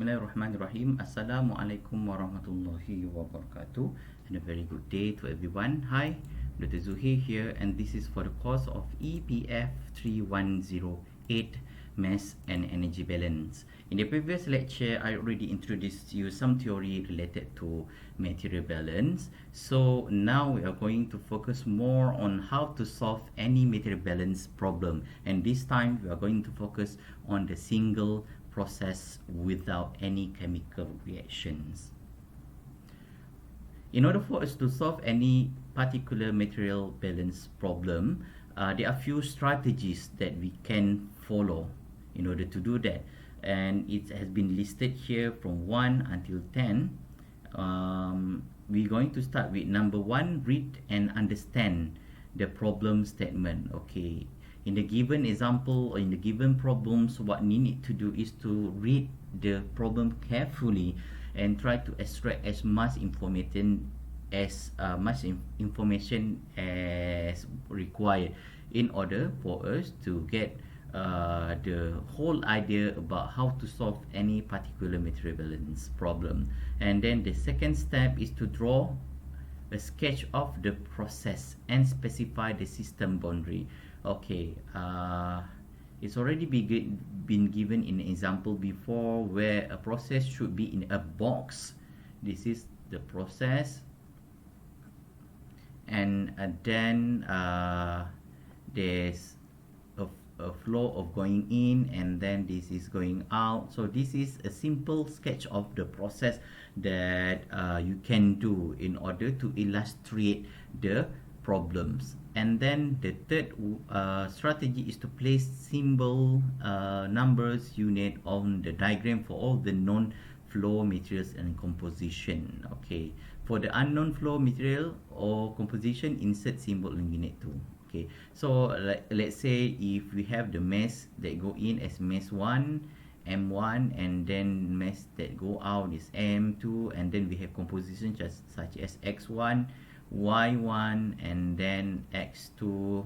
Bismillahirrahmanirrahim. Assalamualaikum warahmatullahi wabarakatuh. And a very good day to everyone. Hi, Dr. Zuhi here, and this is for the course of EPF3108 Mass and Energy Balance. In the previous lecture, I already introduced you some theory related to material balance. So now we are going to focus more on how to solve any material balance problem. And this time we are going to focus on the single process without any chemical reactions. In order for us to solve any particular material balance problem, there are few strategies that we can follow in order to do that, and it has been listed here from 1 until 10. We're going to start with number 1. Read and understand the problem statement. Okay, in the given example or in the given problems, what we need to do is to read the problem carefully and try to extract as much information as required in order for us to get the whole idea about how to solve any particular material balance problem. And then the second step is to draw a sketch of the process and specify the system boundary. Okay, it's already been given in an example before where a process should be in a box. This is the process, and then there's a flow of going in, and then this is going out. So this is a simple sketch of the process that you can do in order to illustrate the problems. And then the third strategy is to place symbol, numbers, unit on the diagram for all the known flow materials and composition. Okay, for the unknown flow material or composition, insert symbol in unit 2. Okay, so let's say if we have the mass that go in as mass 1, M1, and then mass that go out is M2, and then we have composition such as X1, Y1, and then X2,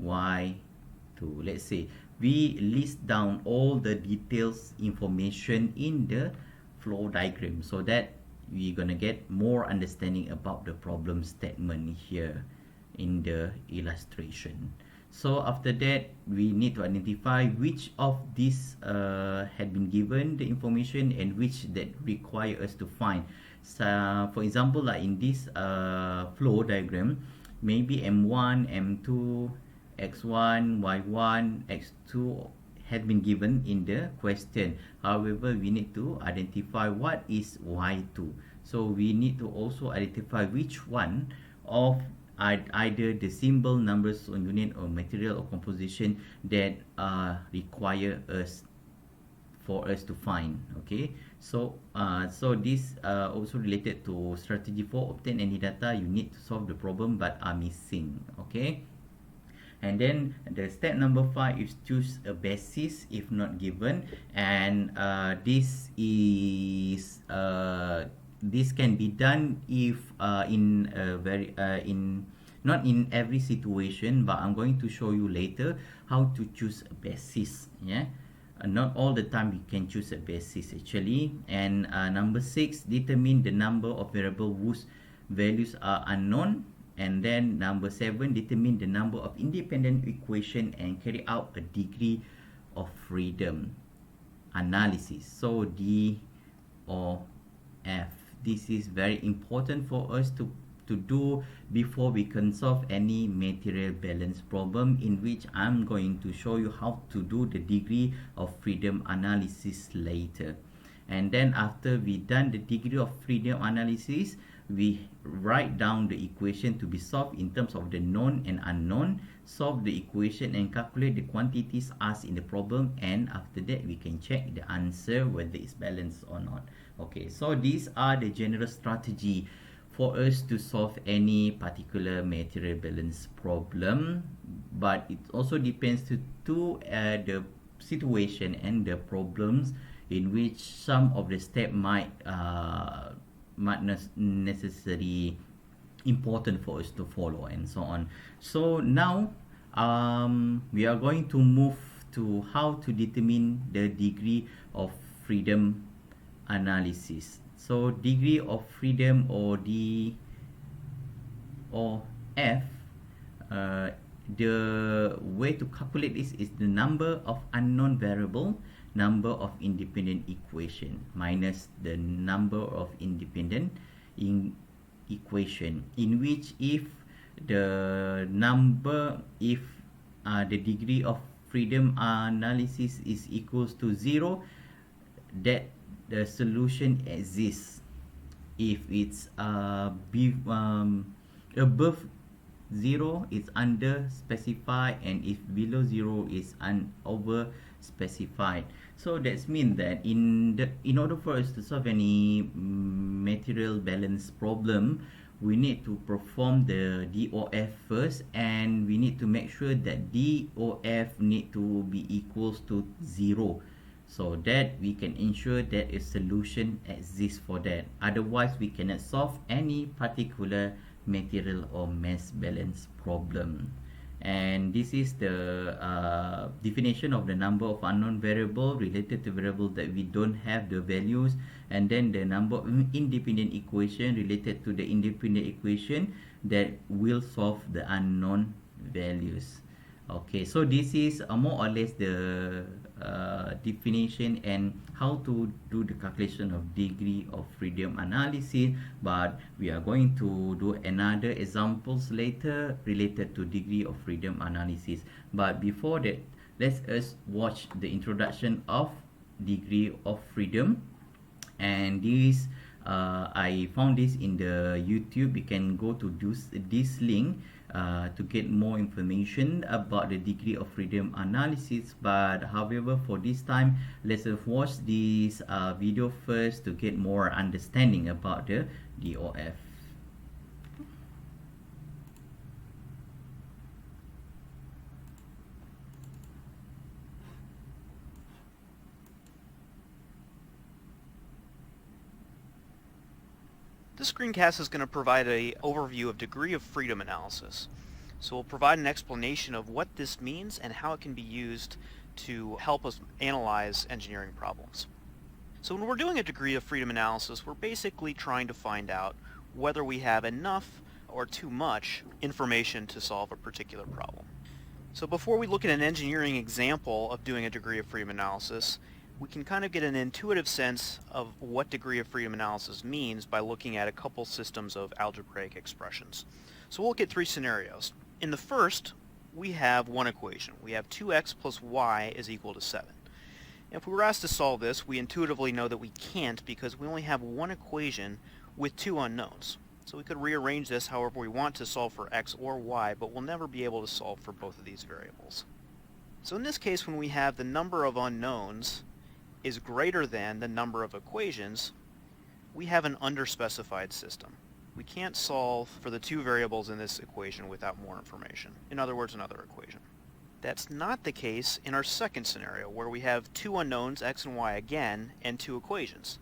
Y2. Let's say we list down all the details information in the flow diagram so that we're gonna get more understanding about the problem statement here in the illustration. So after that, we need to identify which of these had been given the information and which that require us to find. So for example, like in this flow diagram, maybe M1, M2, X1, Y1, X2 had been given in the question. However, we need to identify what is Y2. So we need to also identify which one of either the symbol, numbers on unit, or material or composition that require us for us to find. Okay, so this also related to strategy 4. Obtain any data you need to solve the problem but are missing. Okay, and then the step number 5 is choose a basis if not given, and this can be done if in a very not in every situation, but I'm going to show you later how to choose a basis. Yeah, not all the time you can choose a basis actually. And number 6, determine the number of variables whose values are unknown. And then number 7, determine the number of independent equation and carry out a degree of freedom analysis. So D or F. This is very important for us to do before we can solve any material balance problem, in which I'm going to show you how to do the degree of freedom analysis later. And then after we done the degree of freedom analysis, we write down the equation to be solved in terms of the known and unknown, solve the equation and calculate the quantities asked in the problem, and after that we can check the answer whether it's balanced or not. Okay, so these are the general strategy for us to solve any particular material balance problem, but it also depends to the situation and the problems in which some of the step might not necessarily important for us to follow, and so on. So now we are going to move to how to determine the degree of freedom analysis. So degree of freedom, or D or F, the way to calculate this is the number of unknown variable, number of independent equation minus the number of independent equation, in which if the degree of freedom analysis is equals to 0, that the solution exists. If it's above 0, it's under specified, and if below 0 is over specified. So that's mean that in order for us to solve any material balance problem, we need to perform the DOF first, and we need to make sure that DOF need to be equals to 0, so that we can ensure that a solution exists for that. Otherwise, we cannot solve any particular material or mass balance problem. And this is the definition of the number of unknown variable related to variable that we don't have the values, and then the number of independent equation related to the independent equation that will solve the unknown values. Okay, so this is more or less the definition and how to do the calculation of degree of freedom analysis, but we are going to do another examples later related to degree of freedom analysis. But before that, let's us watch the introduction of degree of freedom. And this I found this in the YouTube. You can go to this link to get more information about the degree of freedom analysis. But however, for this time, let's watch this video first to get more understanding about the DOF. This screencast is going to provide an overview of degree of freedom analysis. So we'll provide an explanation of what this means and how it can be used to help us analyze engineering problems. So when we're doing a degree of freedom analysis, we're basically trying to find out whether we have enough or too much information to solve a particular problem. So before we look at an engineering example of doing a degree of freedom analysis, we can kind of get an intuitive sense of what degree of freedom analysis means by looking at a couple systems of algebraic expressions. So we'll look at three scenarios. In the first, we have one equation. We have 2x plus y is equal to 7. If we were asked to solve this, we intuitively know that we can't because we only have one equation with two unknowns. So we could rearrange this however we want to solve for x or y, but we'll never be able to solve for both of these variables. So in this case, when we have the number of unknowns is greater than the number of equations, we have an underspecified system. We can't solve for the two variables in this equation without more information. In other words, another equation. That's not the case in our second scenario, where we have two unknowns, x and y again, and two equations.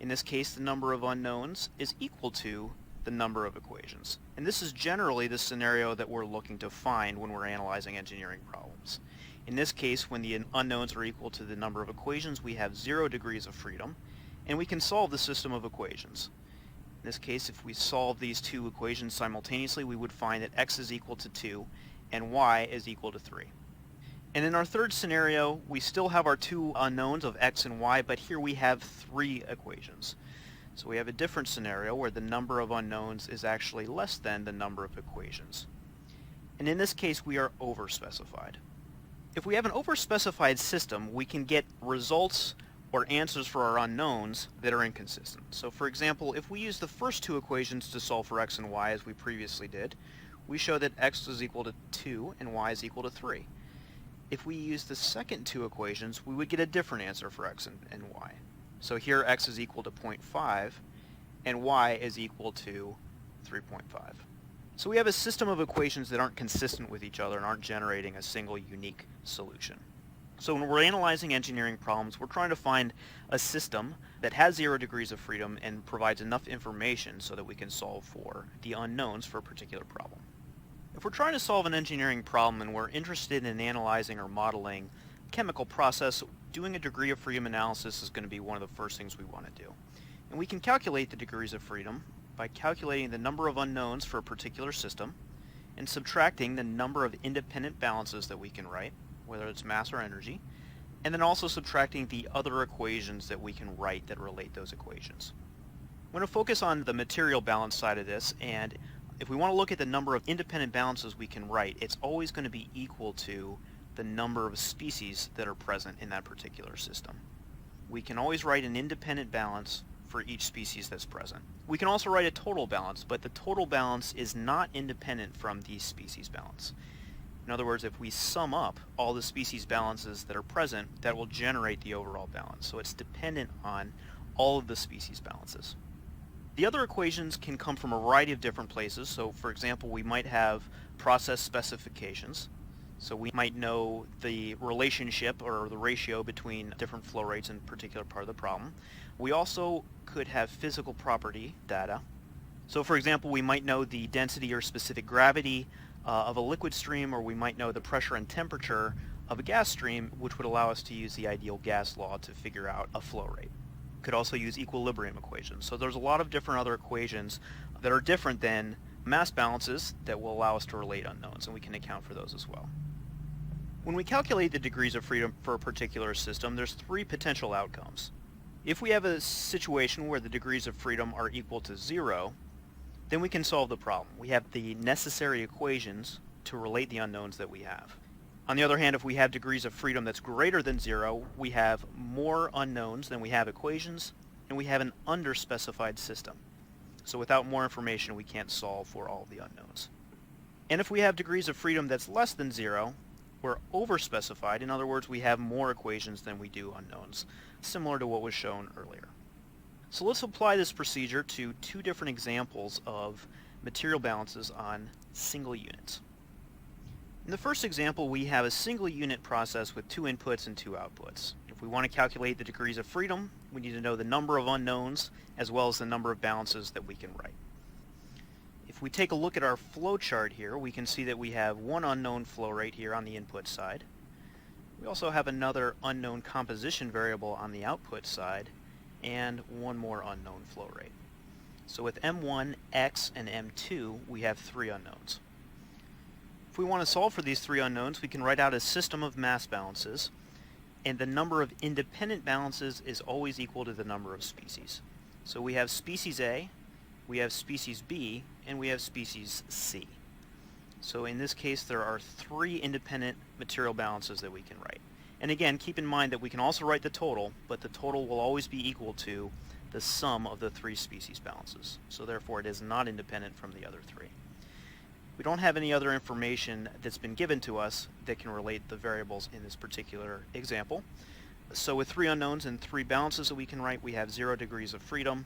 In this case, the number of unknowns is equal to the number of equations. And this is generally the scenario that we're looking to find when we're analyzing engineering problems. In this case, when the unknowns are equal to the number of equations, we have 0 degrees of freedom, and we can solve the system of equations. In this case, if we solve these two equations simultaneously, we would find that x is equal to 2 and y is equal to 3. And in our third scenario, we still have our two unknowns of x and y, but here we have 3 equations. So we have a different scenario where the number of unknowns is actually less than the number of equations. And in this case, we are overspecified. If we have an overspecified system, we can get results or answers for our unknowns that are inconsistent. So for example, if we use the first two equations to solve for x and y as we previously did, we show that x is equal to 2 and y is equal to 3. If we use the second two equations, we would get a different answer for x and y. So here x is equal to 0.5 and y is equal to 3.5. So we have a system of equations that aren't consistent with each other and aren't generating a single unique solution. So when we're analyzing engineering problems, we're trying to find a system that has 0 degrees of freedom and provides enough information so that we can solve for the unknowns for a particular problem. If we're trying to solve an engineering problem and we're interested in analyzing or modeling a chemical process, doing a degree of freedom analysis is going to be one of the first things we want to do. And we can calculate the degrees of freedom by calculating the number of unknowns for a particular system and subtracting the number of independent balances that we can write, whether it's mass or energy, and then also subtracting the other equations that we can write that relate those equations. We're going to focus on the material balance side of this, and if we want to look at the number of independent balances we can write, it's always going to be equal to the number of species that are present in that particular system. We can always write an independent balance for each species that's present. We can also write a total balance, but the total balance is not independent from the species balance. In other words, if we sum up all the species balances that are present, that will generate the overall balance. So it's dependent on all of the species balances. The other equations can come from a variety of different places. So for example, we might have process specifications. So we might know the relationship or the ratio between different flow rates in a particular part of the problem. We also could have physical property data. So for example, we might know the density or specific gravity of a liquid stream, or we might know the pressure and temperature of a gas stream, which would allow us to use the ideal gas law to figure out a flow rate. Could also use equilibrium equations. So there's a lot of different other equations that are different than mass balances that will allow us to relate unknowns, and we can account for those as well. When we calculate the degrees of freedom for a particular system, there's three potential outcomes. If we have a situation where the degrees of freedom are equal to 0, then we can solve the problem. We have the necessary equations to relate the unknowns that we have. On the other hand, if we have degrees of freedom that's greater than 0, we have more unknowns than we have equations, and we have an underspecified system. So without more information, we can't solve for all of the unknowns. And if we have degrees of freedom that's less than 0, we're overspecified. In other words, we have more equations than we do unknowns, similar to what was shown earlier. So let's apply this procedure to two different examples of material balances on single units. In the first example, we have a single unit process with 2 inputs and 2 outputs. If we want to calculate the degrees of freedom, we need to know the number of unknowns as well as the number of balances that we can write. If we take a look at our flow chart here, we can see that we have one unknown flow rate here on the input side. We also have another unknown composition variable on the output side, and one more unknown flow rate. So with M1, X, and M2, we have 3 unknowns. If we want to solve for these 3 unknowns, we can write out a system of mass balances, and the number of independent balances is always equal to the number of species. So we have species A, we have species B, and we have species C. So in this case, there are 3 independent material balances that we can write. And again, keep in mind that we can also write the total, but the total will always be equal to the sum of the 3 species balances. So therefore, it is not independent from the other 3. We don't have any other information that's been given to us that can relate the variables in this particular example. So with 3 unknowns and 3 balances that we can write, we have 0 degrees of freedom,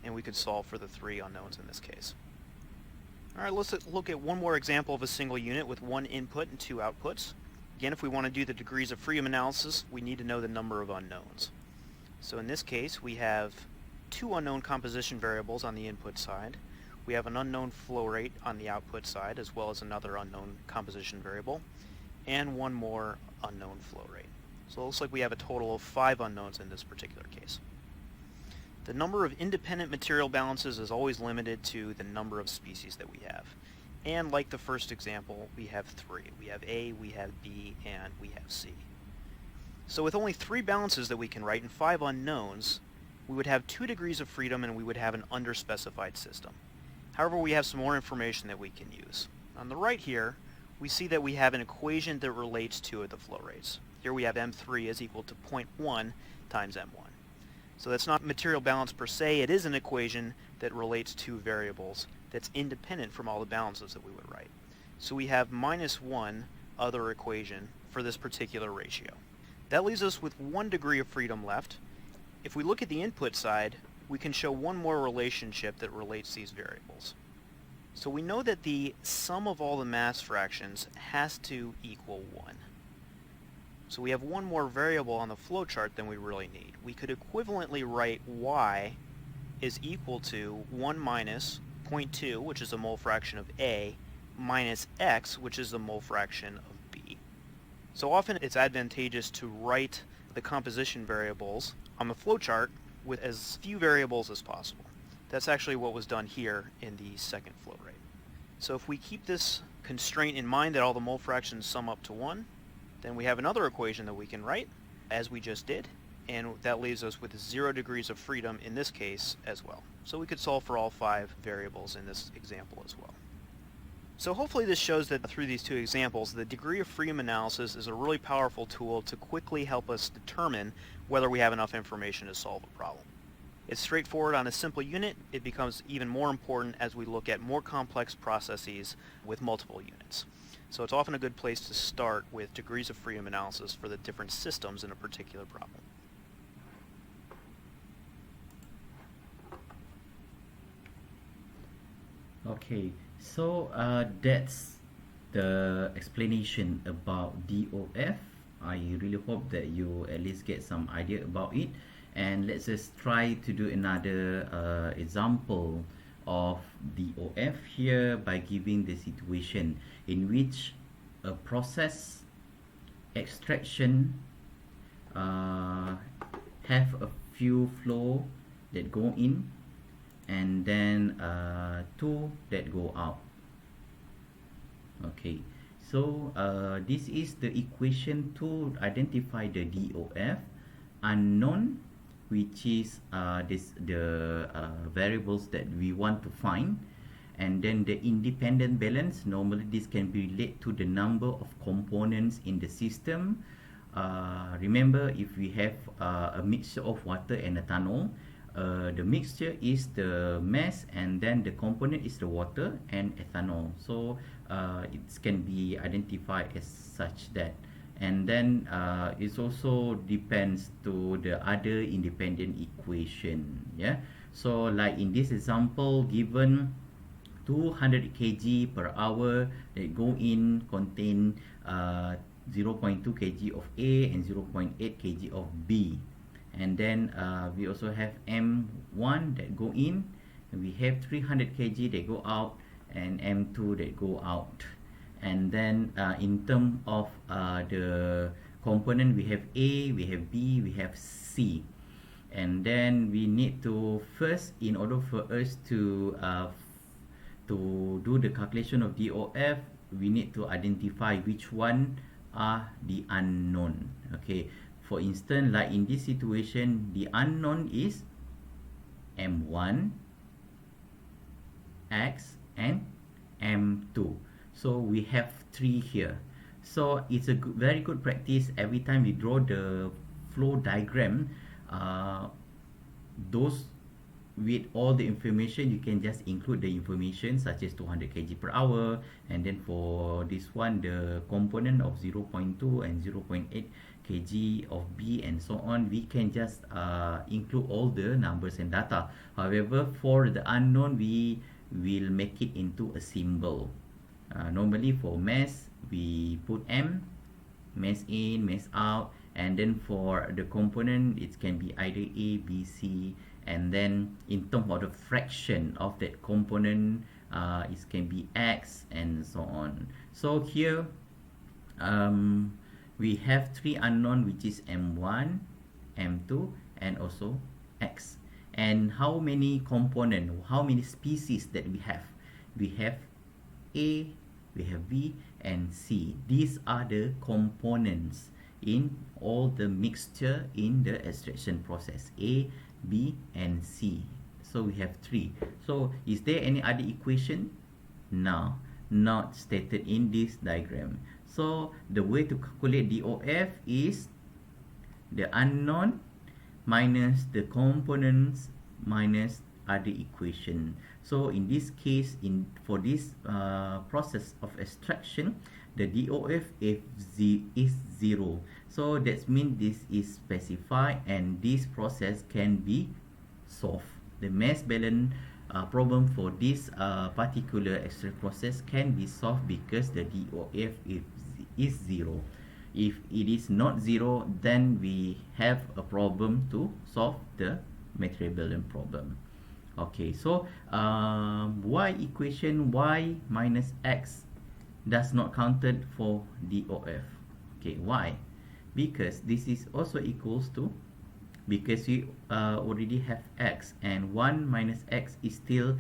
and we could solve for the 3 unknowns in this case. All right, let's look at one more example of a single unit with 1 input and 2 outputs. Again, if we want to do the degrees of freedom analysis, we need to know the number of unknowns. So in this case, we have 2 unknown composition variables on the input side. We have an unknown flow rate on the output side, as well as another unknown composition variable, and one more unknown flow rate. So it looks like we have a total of 5 unknowns in this particular case. The number of independent material balances is always limited to the number of species that we have. And like the first example, we have 3. We have A, we have B, and we have C. So with only 3 balances that we can write and 5 unknowns, we would have 2 degrees of freedom and we would have an underspecified system. However, we have some more information that we can use. On the right here, we see that we have an equation that relates 2 of the flow rates. Here we have M3 is equal to 0.1 times M1. So that's not material balance per se, it is an equation that relates 2 variables that's independent from all the balances that we would write. So we have -1 other equation for this particular ratio. That leaves us with 1 degree of freedom left. If we look at the input side, we can show one more relationship that relates these variables. So we know that the sum of all the mass fractions has to equal 1. So we have one more variable on the flowchart than we really need. We could equivalently write y is equal to 1 minus 0.2, which is the mole fraction of A, minus x, which is the mole fraction of B. So often it's advantageous to write the composition variables on the flowchart with as few variables as possible. That's actually what was done here in the second flow rate. So if we keep this constraint in mind that all the mole fractions sum up to 1, then we have another equation that we can write, as we just did, and that leaves us with 0 degrees of freedom in this case as well. So we could solve for all 5 variables in this example as well. So hopefully this shows that through these two examples, the degree of freedom analysis is a really powerful tool to quickly help us determine whether we have enough information to solve a problem. It's straightforward on a simple unit. It becomes even more important as we look at more complex processes with multiple units. So it's often a good place to start with degrees of freedom analysis for the different systems in a particular problem. Okay, so that's the explanation about DOF. I really hope that you at least get some idea about it. And let's just try to do another example of DOF here by giving the situation in which a process extraction have a few flow that go in and then 2 that go out. Okay, so this is the equation to identify the DOF unknown, which is the variables that we want to find, and then the independent balance. Normally this can be related to the number of components in the system. Remember, if we have a mixture of water and ethanol, the mixture is the mass and then the component is the water and ethanol. So it can be identified as such that. And then it also depends to the other independent equation. Yeah, so like in this example, given 200 kg per hour that go in contain 0.2 kg of A and 0.8 kg of B, and then we also have M1 that go in, and we have 300 kg that go out and M2 that go out. And then in terms of the component, we have A, we have B, we have C. And then we need to first, in order for us to do the calculation of DOF, we need to identify which one are the unknown. Okay, for instance, like in this situation, the unknown is M1, X, and M2. So we have 3 here. So it's a very good practice. Every time you draw the flow diagram, those with all the information, you can just include the information such as 200 kg per hour, and then for this one, the component of 0.2 and 0.8 kg of B and so on, we can just include all the numbers and data. However, for the unknown, we will make it into a symbol. Normally for mass, we put M, mass in, mass out, and then for the component, it can be either A, B, C, and then in terms of the fraction of that component, it can be X and so on. So here we have 3 unknown, which is M1, M2, and also X. And how many component, how many species that we have? We have A, we have B, and C. These are the components in all the mixture in the extraction process, A, B, and C. So we have 3. So is there any other equation? No, not stated in this diagram. So the way to calculate DOF is the unknown minus the components minus other equation. So in this case, for this process of extraction, the DOF is 0. So that means this is specified and this process can be solved. The mass balance problem for this particular extraction process can be solved because the DOF is 0. If it is not 0, then we have a problem to solve the material balance problem. Okay, so y equation y minus x does not counted for DOF. Okay, why? because this is also equals to, because we already have x, and 1 minus x is still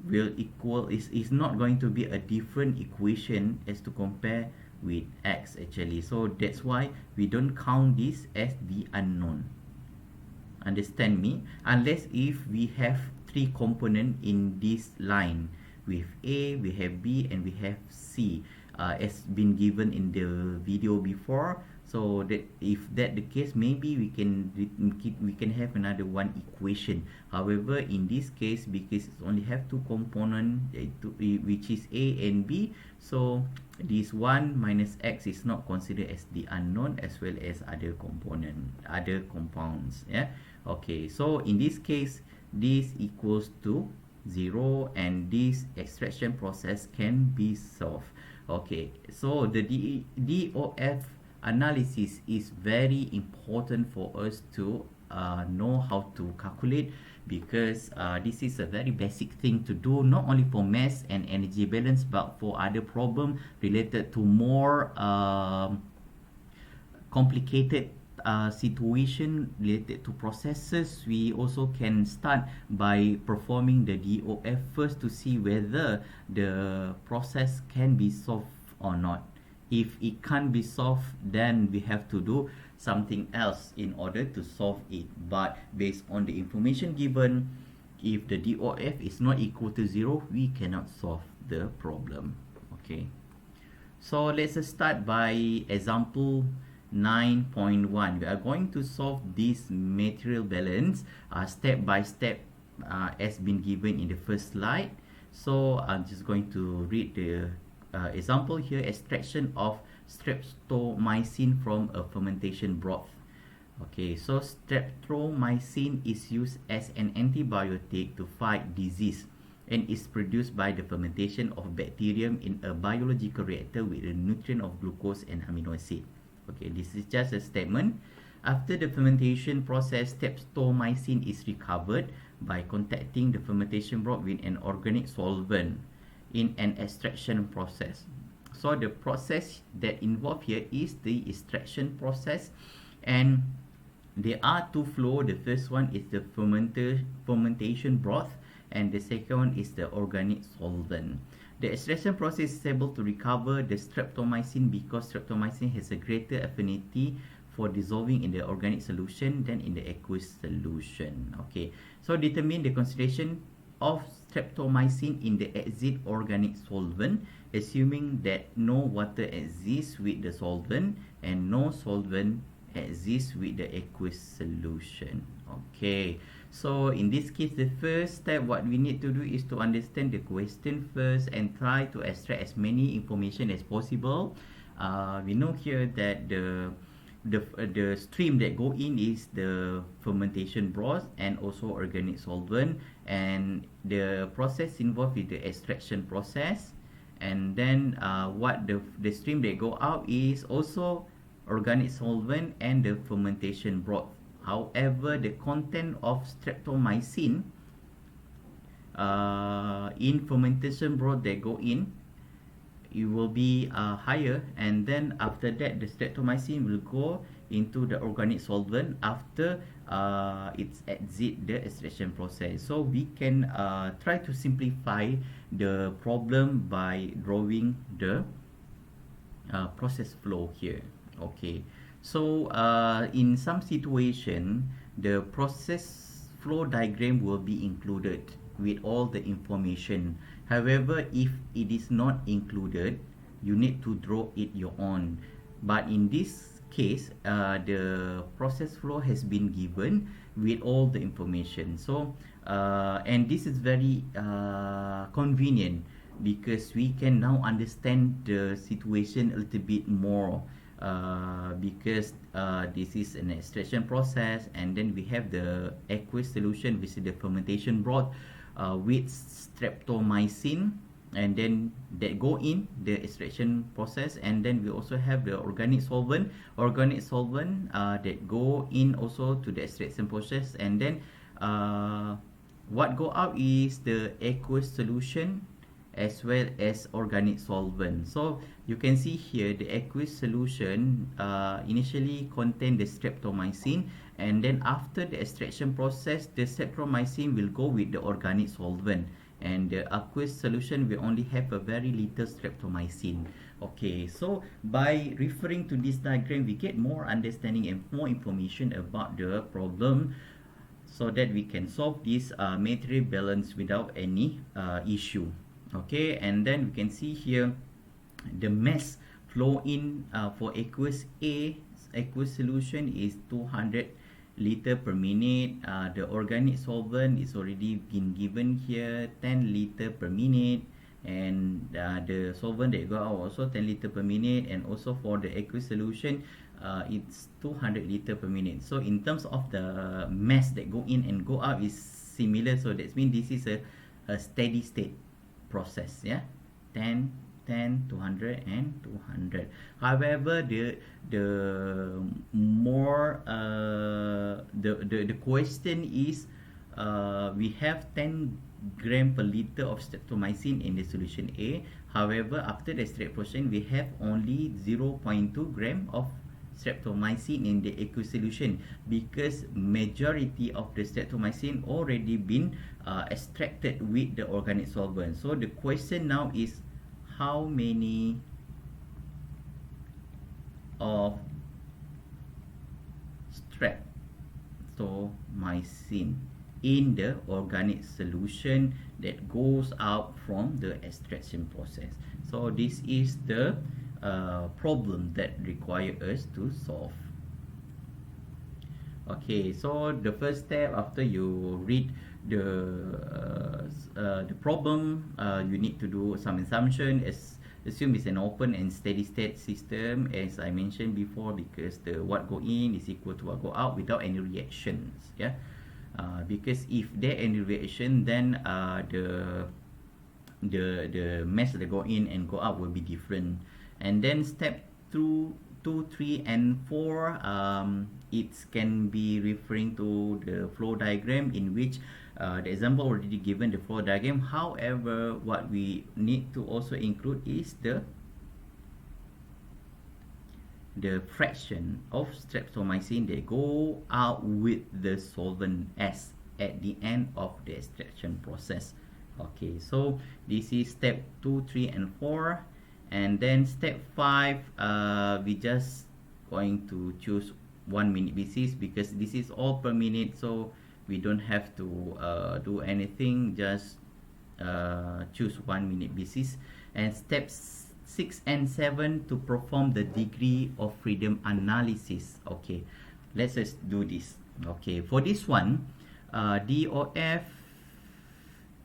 will equal, is not going to be a different equation as to compare with x actually. So that's why we don't count this as the unknown. Understand me? Unless if we have three component in this line, with A, we have B, and we have C, as been given in the video before. So that if that the case, maybe we can have another one equation. However, in this case, because it only have two component, which is A and B, so this 1 minus x is not considered as the unknown, as well as other compounds. Yeah. Okay. So in this case, this equals to 0, and this extraction process can be solved. Okay. So the DOF analysis is very important for us to know how to calculate, because this is a very basic thing to do, not only for mass and energy balance, but for other problem related to more complicated situation related to processes. We also can start by performing the DOF first to see whether the process can be solved or not. If it can't be solved, then we have to do something else in order to solve it. But based on the information given, if the DOF is not equal to 0, we cannot solve the problem. Okay. So let's start by example 9.1. We are going to solve this material balance step by step, as been given in the first slide. So I'm just going to read the example here. Extraction of streptomycin from a fermentation broth. Okay, so streptomycin is used as an antibiotic to fight disease, and is produced by the fermentation of bacterium in a biological reactor with a nutrient of glucose and amino acid. Okay, this is just a statement. After the fermentation process, streptomycin is recovered by contacting the fermentation broth with an organic solvent in an extraction process. So the process that involved here is the extraction process, and there are two flows. The first one is the fermentation broth, and the second one is the organic solvent. The extraction process is able to recover the streptomycin because streptomycin has a greater affinity for dissolving in the organic solution than in the aqueous solution. Okay, so determine the concentration of streptomycin in the exit organic solvent, assuming that no water exists with the solvent and no solvent exists with the aqueous solution. Okay, so in this case, the first step what we need to do is to understand the question first and try to extract as many information as possible. We know here that the stream that go in is the fermentation broth and also organic solvent, and the process involved with the extraction process, and then what the stream that go out is also organic solvent and the fermentation broth. However, the content of streptomycin in fermentation broth that go in, it will be higher, and then after that the streptomycin will go into the organic solvent after it's exit the extraction process. So we can try to simplify the problem by drawing the process flow here. Okay, so in some situation, the process flow diagram will be included with all the information. However, if it is not included, you need to draw it your own. But in this case, the process flow has been given with all the information. So and this is very convenient, because we can now understand the situation a little bit more, because this is an extraction process, and then we have the aqueous solution, which is the fermentation broth with streptomycin, and then that go in the extraction process, and then we also have the organic solvent that go in also to the extraction process, and then what go out is the aqueous solution, as well as organic solvent. So you can see here the aqueous solution initially contain the streptomycin, and then after the extraction process, the streptomycin will go with the organic solvent, and the aqueous solution will only have a very little streptomycin. Okay, so by referring to this diagram, we get more understanding and more information about the problem, so that we can solve this material balance without any issue. Okay, and then we can see here the mass flow in for aqueous solution is 200 liter per minute. The organic solvent is already been given here, 10 liter per minute, and the solvent that go out also 10 liter per minute, and also for the aqueous solution it's 200 liter per minute. So in terms of the mass that go in and go out is similar, so that means this is a steady state process. Yeah, 10 200 and 200. However, the more the question is, we have 10 gram per liter of streptomycin in the solution A. However, after the extraction, we have only 0.2 gram of streptomycin in the aqueous solution, because majority of the streptomycin already been extracted with the organic solvent. So the question now is, how many of streptomycin in the organic solution that goes out from the extraction process? So this is the problem that require us to solve. Okay, so the first step after you read the problem, you need to do some assumption. Assume it's an open and steady state system, as I mentioned before, because the what go in is equal to what go out without any reactions. Yeah, because if there any reaction, then the mass that go in and go out will be different. And then step 2, 3 and 4, it can be referring to the flow diagram, in which the example already given the flow diagram. However, what we need to also include is the fraction of streptomycin that go out with the solvent S at the end of the extraction process. Okay, so this is step 2, 3 and 4. And then step 5, we just going to choose 1 minute basis, because this is all per minute, so we don't have to do anything, just choose 1 minute basis. And steps 6 and 7 to perform the degree of freedom analysis. Okay, let's just do this. Okay, for this one, DOF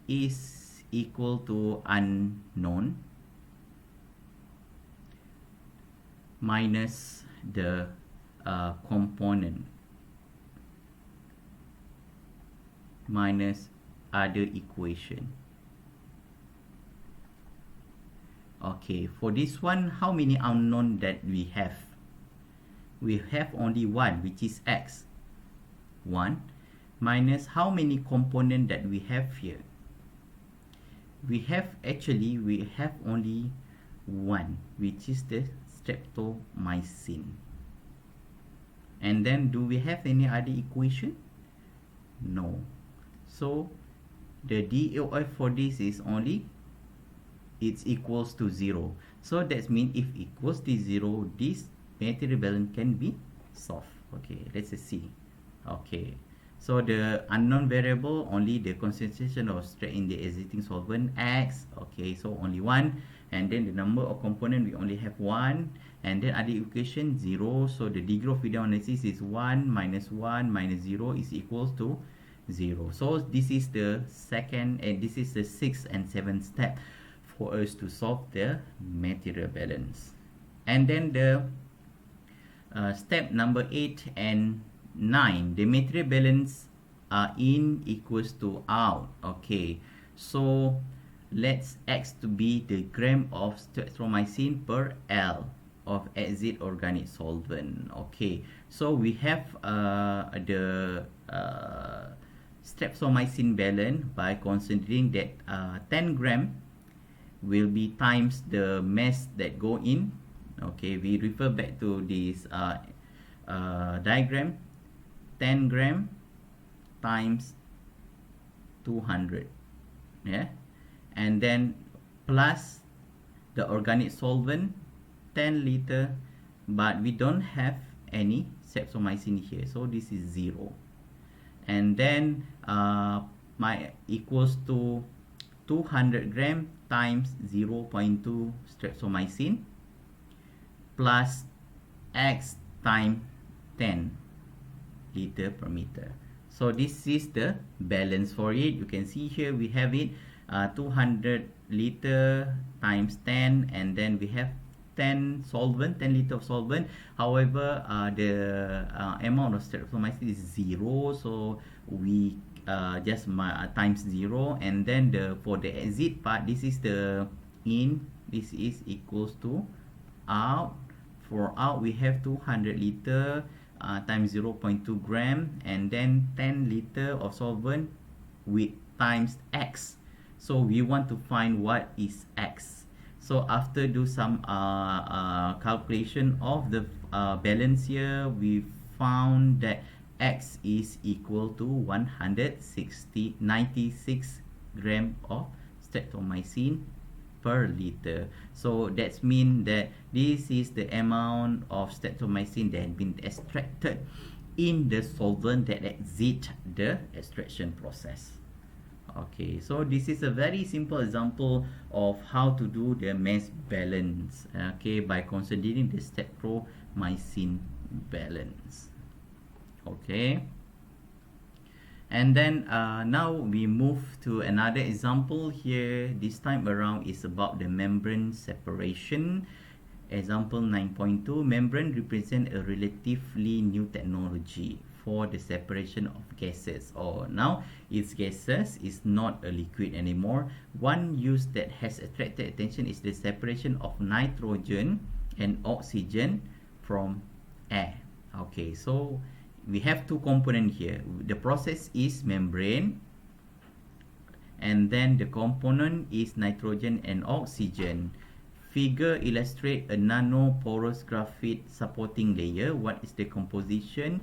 is equal to unknown minus the component minus other equation. Okay, for this one, how many unknown that we have? We have only one, which is x. 1 minus how many component that we have here? We have only one, which is the streptomycin. And then do we have any other equation? No. So the DOF for this is only, it's equals to 0. So that means if equals to 0, this material balance can be solved. Okay, let's see. Okay, so the unknown variable, only the concentration of strep in the existing solvent X. Okay, so only one. And then the number of component, we only have one. And then other equation 0. So the degree of freedom analysis is 1 minus 0 is equals to 0. So this is the second, and this is the 6th and 7th step for us to solve the material balance. And then the step number 8 and 9, the material balance are in equals to out. Okay, so let's X to be the gram of streptomycin per L of exit organic solvent. Okay, so we have the streptomycin balance by considering that 10 gram will be times the mass that go in. Okay, we refer back to this diagram. 10 gram times 200, yeah, and then plus the organic solvent 10 liter, but we don't have any streptomycin here, so this is 0. And then my equals to 200 gram times 0.2 streptomycin plus x times 10 liter per meter. So this is the balance for it. You can see here we have it 200 liter times 10, and then we have 10 liter of solvent. However, the amount of streptomycin is 0, so we just times 0, and then for the exit part, this is the in, this is equals to out. For out, we have 200 liter times 0.2 gram, and then 10 liter of solvent with times x. So we want to find what is x. So after do some calculation of the balance here, we found that x is equal to 96 gram of streptomycin per liter. So that means that this is the amount of streptomycin that has been extracted in the solvent that exit the extraction process. Okay, so this is a very simple example of how to do the mass balance, okay, by considering the streptomycin balance. Okay, and then now we move to another example here. This time around is about the membrane separation. Example 9.2, membrane represent a relatively new technology for the separation of gases, or now it's gases, is not a liquid anymore. One use that has attracted attention is the separation of nitrogen and oxygen from air. Okay, so we have two components here. The process is membrane, and then the component is nitrogen and oxygen. Figure illustrate a nanoporous graphite supporting layer. What is the composition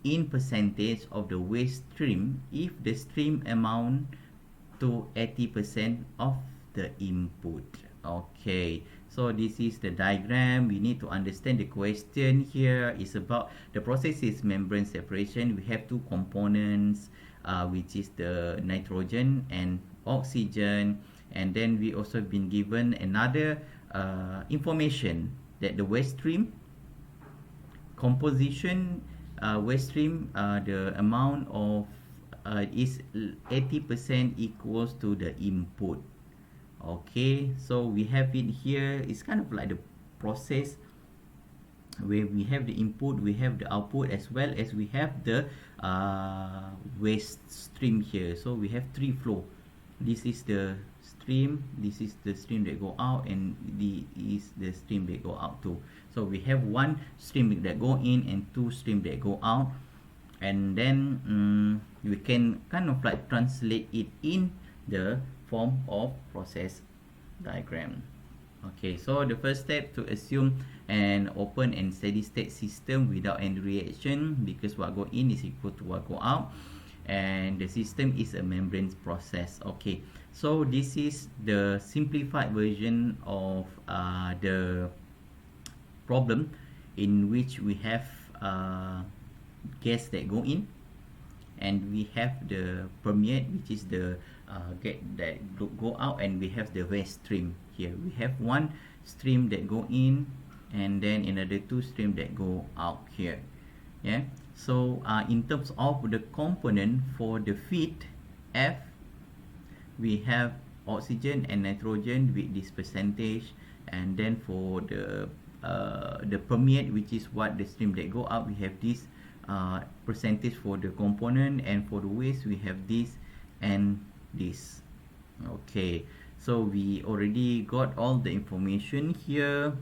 in percentage of the waste stream if the stream amount to 80% of the input? Okay, so this is the diagram. We need to understand the question here is about the process is membrane separation. We have two components, which is the nitrogen and oxygen, and then we also been given another information that the waste stream composition, waste stream, the amount of is 80% equals to the input. Okay, so we have it here. It's kind of like the process where we have the input, we have the output, as well as we have the waste stream here. So we have three flow. This is the stream, this is the stream that go out, and this is the stream that go out too. So we have one stream that go in and two stream that go out, and then we can kind of like translate it in the form of process diagram. Okay, so the first step to assume an open and steady state system without any reaction, because what go in is equal to what go out, and the system is a membrane process. Okay, so this is the simplified version of the problem, in which we have gas that go in, and we have the permeate, which is the gas that go out, and we have the waste stream here. We have one stream that go in, and then another two stream that go out here. Yeah, so in terms of the component for the feed F, we have oxygen and nitrogen with this percentage, and then for the permeate, which is what the stream that go out, we have this percentage for the component, and for the waste we have this and this. Okay, so we already got all the information here,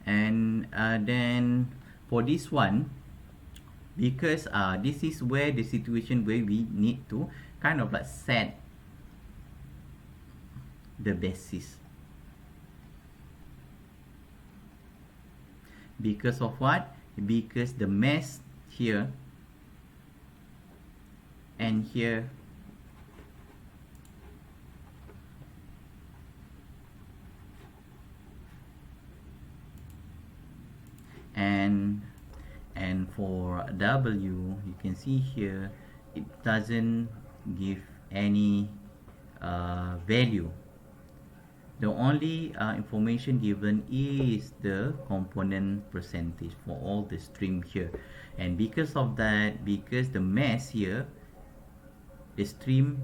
and then for this one, because this is where the situation where we need to kind of like set the basis. Because of what? Because the mass here and here and for W, you can see here it doesn't give any value. The only information given is the component percentage for all the stream here, and because of that, because the mass here, the stream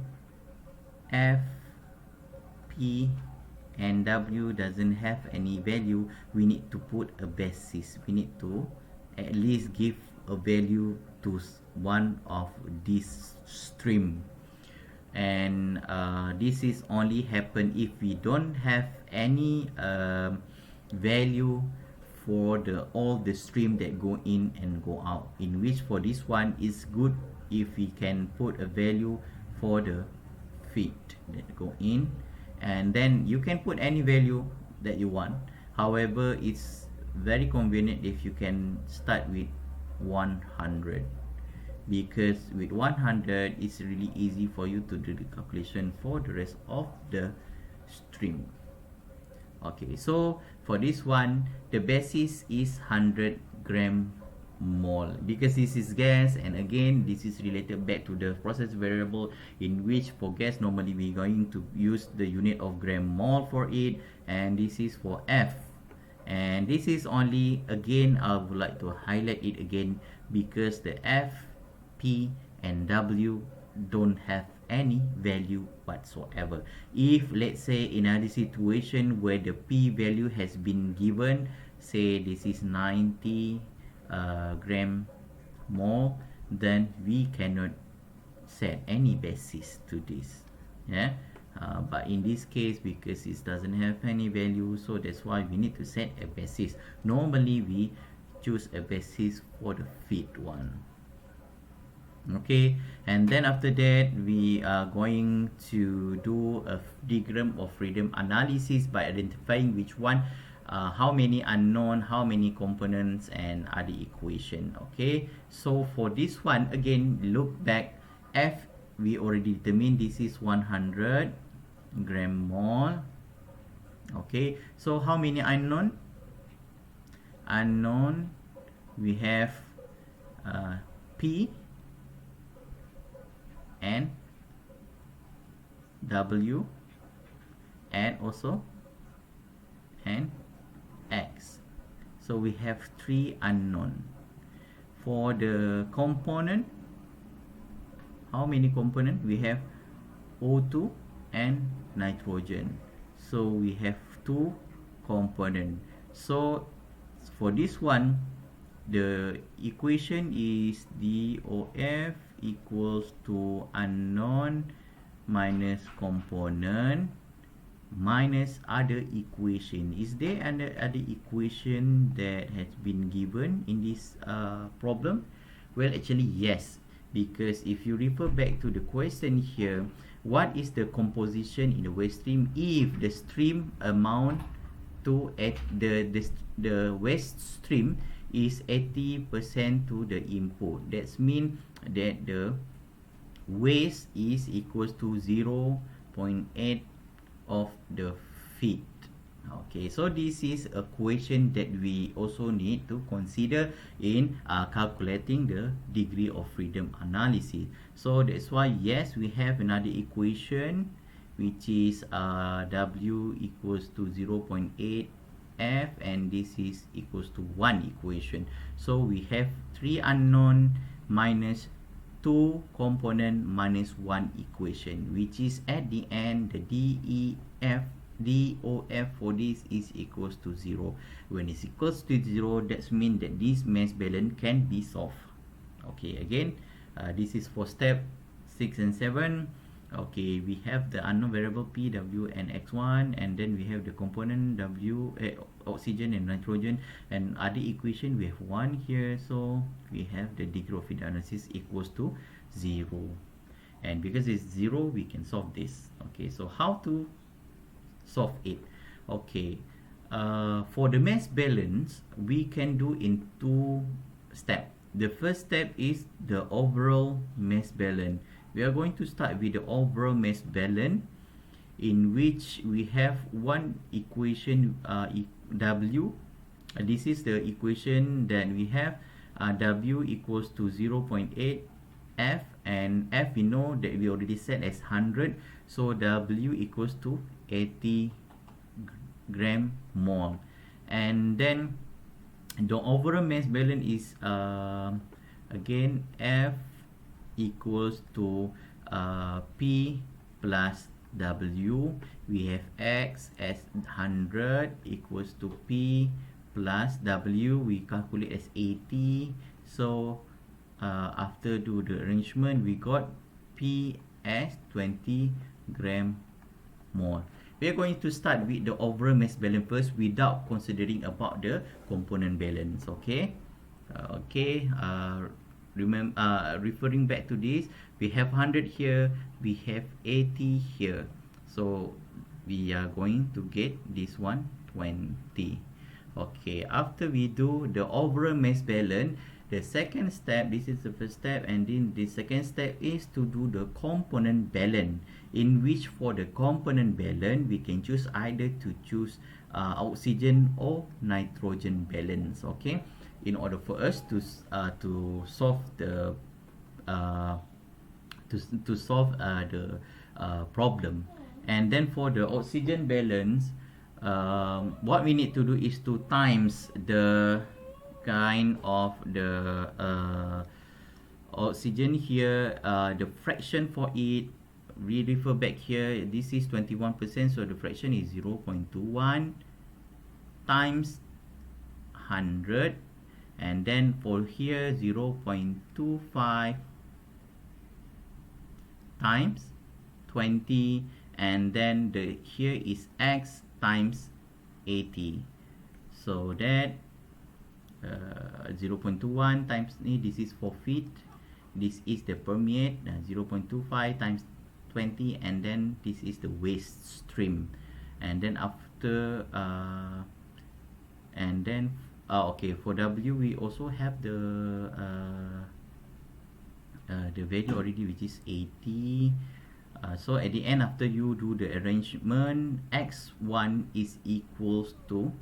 F, P and W doesn't have any value, we need to put a basis. We need to at least give a value to one of these stream, and this is only happen if we don't have any value for the all the stream that go in and go out, in which for this one is good if we can put a value for the feet that go in, and then you can put any value that you want. However, it's very convenient if you can start with 100, because with 100 it's really easy for you to do the calculation for the rest of the stream. Okay, so for this one the basis is 100 gram mole, because this is gas, and again this is related back to the process variable, in which for gas normally we're going to use the unit of gram mole for it, and this is for F, and this is only, again I would like to highlight it again, because the F, P and W don't have any value whatsoever. If let's say in another situation where the P value has been given, say this is 90 gram mole, then we cannot set any basis to this, yeah. But in this case, because it doesn't have any value, so that's why we need to set a basis. Normally we choose a basis for the feed one. Okay, and then after that we are going to do a diagram of freedom analysis by identifying which one, how many unknown, how many components and other equation. Okay, so for this one, again look back, F we already determined this is 100 gram mole. Okay, so how many unknown? Unknown we have P and W and also and X. So we have three unknown. For the component, how many component? We have O2 and nitrogen. So we have two component. So for this one, the equation is DOF equals to unknown minus component minus other equation. Is there any other equation that has been given in this problem? Well, actually yes, because if you refer back to the question here, what is the composition in the waste stream if the stream amount to at the waste stream is 80% to the input? That's mean that the waste is equals to 0.8 of the feed. Okay, so this is a question that we also need to consider in calculating the degree of freedom analysis. So that's why yes, we have another equation which is W equals to 0.8 F, and this is equals to 1 equation. So we have 3 unknown minus 2 component minus 1 equation, which is at the end the DOF for this is equals to 0. When it's equals to 0, that means that this mass balance can be solved. Okay, again this is for step 6 and 7. Okay, we have the unknown variable P, W and X1, and then we have the component W, oxygen and nitrogen, and other equation we have 1 here, so we have the degree of freedom analysis equals to 0, and because it's 0 we can solve this. Okay, so how to solve it. Okay, for the mass balance, we can do in two steps. The first step is the overall mass balance. We are going to start with the overall mass balance, in which we have one equation, W. This is the equation that we have. W equals to 0.8 F, and F we know that we already set as 100, so W equals to 80 gram mole. And then the overall mass balance is again F equals to P plus W. We have X as 100 equals to P plus W. We calculate as 80. So after do the arrangement, we got P as 20 gram mole. We are going to start with the overall mass balance first without considering about the component balance. Okay. Referring back to this, we have 100 here, we have 80 here, so we are going to get this one 20. Okay, after we do the overall mass balance, the second step, this is the first step, and then the second step is to do the component balance, in which for the component balance we can choose either to choose oxygen or nitrogen balance. Okay, in order for us to solve the problem. And then for the oxygen balance, what we need to do is to times the kind of the oxygen here, the fraction for it. We refer back here, this is 21%, so the fraction is 0.21 times 100, and then for here 0.25 times 20, and then the here is X times 80, so that 0.21 times this is for feet, this is the permeate, 0.25 times 20, and then this is the waste stream. And then after okay, for W we also have the value already, which is 80. So at the end, after you do the arrangement, X1 is equals to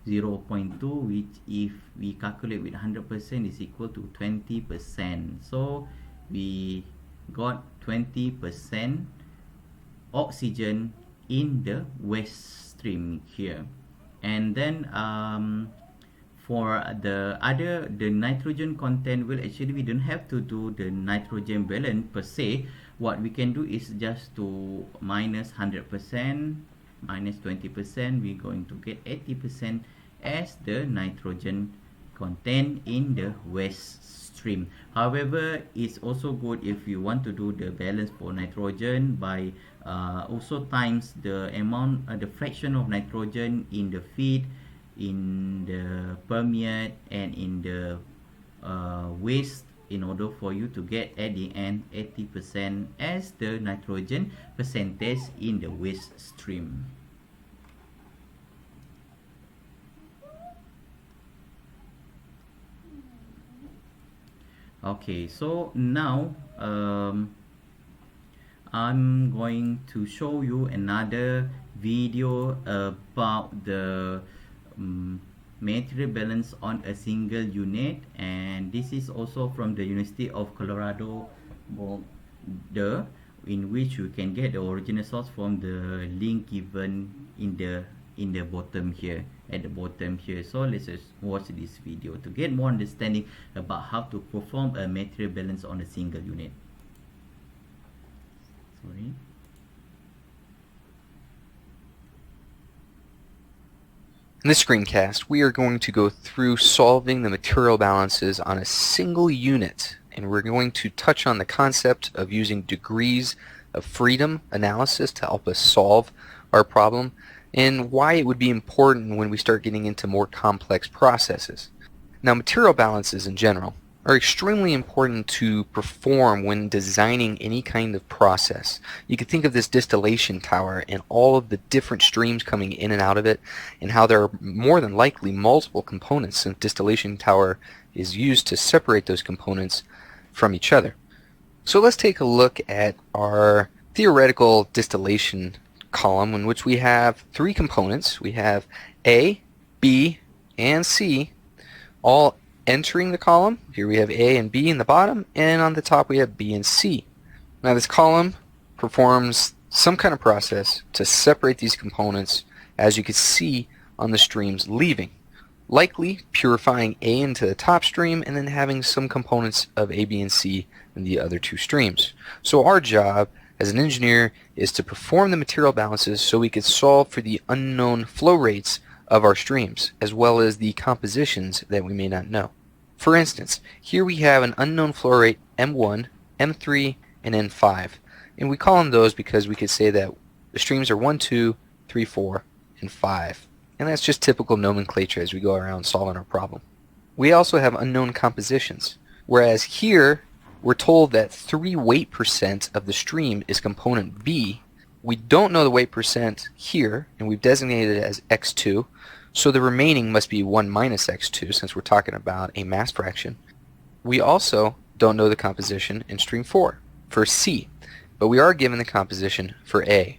0.2, which if we calculate with 100% is equal to 20%. So we got 20% oxygen in the waste stream here. And then for the nitrogen content, well, actually we don't have to do the nitrogen balance per se. What we can do is just to minus 100%, minus 20%, we're going to get 80% as the nitrogen content in the waste stream. However, it's also good if you want to do the balance for nitrogen by also times the amount, the fraction of nitrogen in the feed, in the permeate, and in the waste, in order for you to get at the end 80% as the nitrogen percentage in the waste stream. Okay, so now I'm going to show you another video about the material balance on a single unit, and this is also from the University of Colorado Boulder, in which you can get the original source from the link given in the bottom here, at the bottom here. So let's just watch this video to get more understanding about how to perform a material balance on a single unit. Sorry. In this screencast, we are going to go through solving the material balances on a single unit, and we're going to touch on the concept of using degrees of freedom analysis to help us solve our problem, and why it would be important when we start getting into more complex processes. Now, material balances in general are extremely important to perform when designing any kind of process. You could think of this distillation tower and all of the different streams coming in and out of it, and how there are more than likely multiple components, since distillation tower is used to separate those components from each other. So let's take a look at our theoretical distillation column, in which we have three components. We have A, B, and C all entering the column. Here we have A and B in the bottom, and on the top we have B and C. Now this column performs some kind of process to separate these components, as you can see on the streams leaving, likely purifying A into the top stream and then having some components of A, B, and C in the other two streams. So our job as an engineer is to perform the material balances so we could solve for the unknown flow rates of our streams, as well as the compositions that we may not know. For instance, here we have an unknown flow rate M1, M3, and N5, and we call them those because we could say that the streams are 1, 2, 3, 4, and 5, and that's just typical nomenclature as we go around solving our problem. We also have unknown compositions, whereas here we're told that 3 weight percent of the stream is component B. We don't know the weight percent here, and we've designated it as X2, so the remaining must be 1 minus X2, since we're talking about a mass fraction. We also don't know the composition in stream 4 for C, but we are given the composition for A.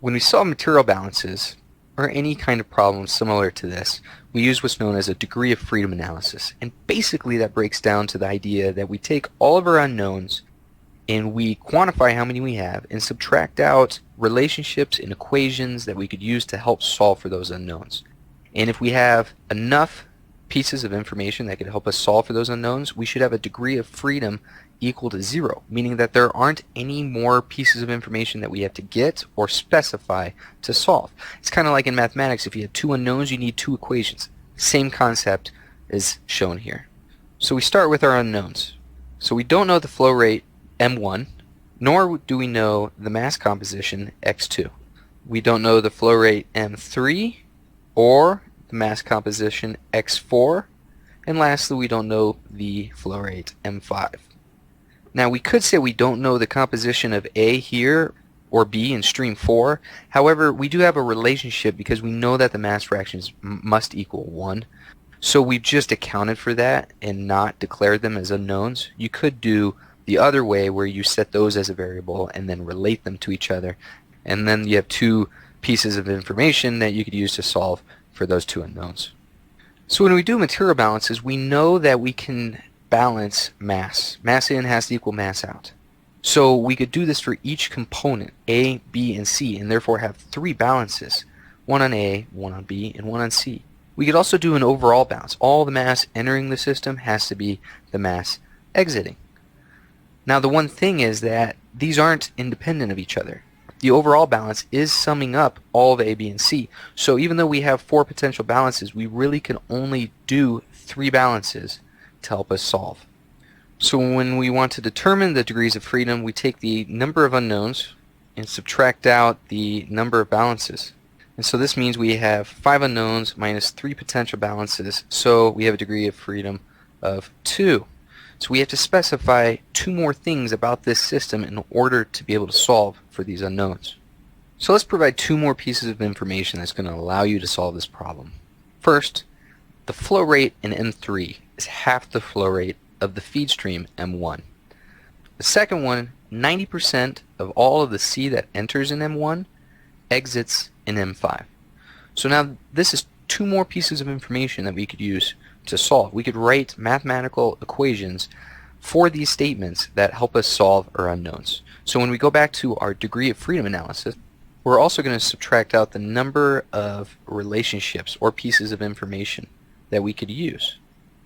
When we solve material balances, or any kind of problem similar to this, we use what's known as a degree of freedom analysis, and basically that breaks down to the idea that we take all of our unknowns and we quantify how many we have and subtract out relationships and equations that we could use to help solve for those unknowns. And if we have enough pieces of information that could help us solve for those unknowns, we should have a degree of freedom equal to 0, meaning that there aren't any more pieces of information that we have to get or specify to solve. It's kind of like in mathematics, if you have two unknowns, you need two equations. Same concept is shown here. So we start with our unknowns. So we don't know the flow rate M1, nor do we know the mass composition X2. We don't know the flow rate M3 or the mass composition X4, and lastly we don't know the flow rate M5. Now we could say we don't know the composition of A here or B in stream 4. However, we do have a relationship because we know that the mass fractions must equal 1. So we've just accounted for that and not declared them as unknowns. You could do the other way, where you set those as a variable and then relate them to each other, and then you have two pieces of information that you could use to solve for those two unknowns. So when we do material balances, we know that we can balance mass. Mass in has to equal mass out. So we could do this for each component, A, B, and C, and therefore have 3 balances, one on A, one on B, and one on C. We could also do an overall balance. All the mass entering the system has to be the mass exiting. Now the one thing is that these aren't independent of each other. The overall balance is summing up all of A, B, and C. So even though we have 4 potential balances, we really can only do 3 balances to help us solve. So when we want to determine the degrees of freedom, we take the number of unknowns and subtract out the number of balances. And so this means we have 5 unknowns minus 3 potential balances, so we have a degree of freedom of 2. So we have to specify 2 more things about this system in order to be able to solve for these unknowns. So let's provide 2 more pieces of information that's going to allow you to solve this problem. First, the flow rate in M3 is half the flow rate of the feed stream M1. The second one, 90% of all of the C that enters in M1 exits in M5. So now this is 2 more pieces of information that we could use to solve. We could write mathematical equations for these statements that help us solve our unknowns. So when we go back to our degree of freedom analysis, we're also going to subtract out the number of relationships or pieces of information that we could use.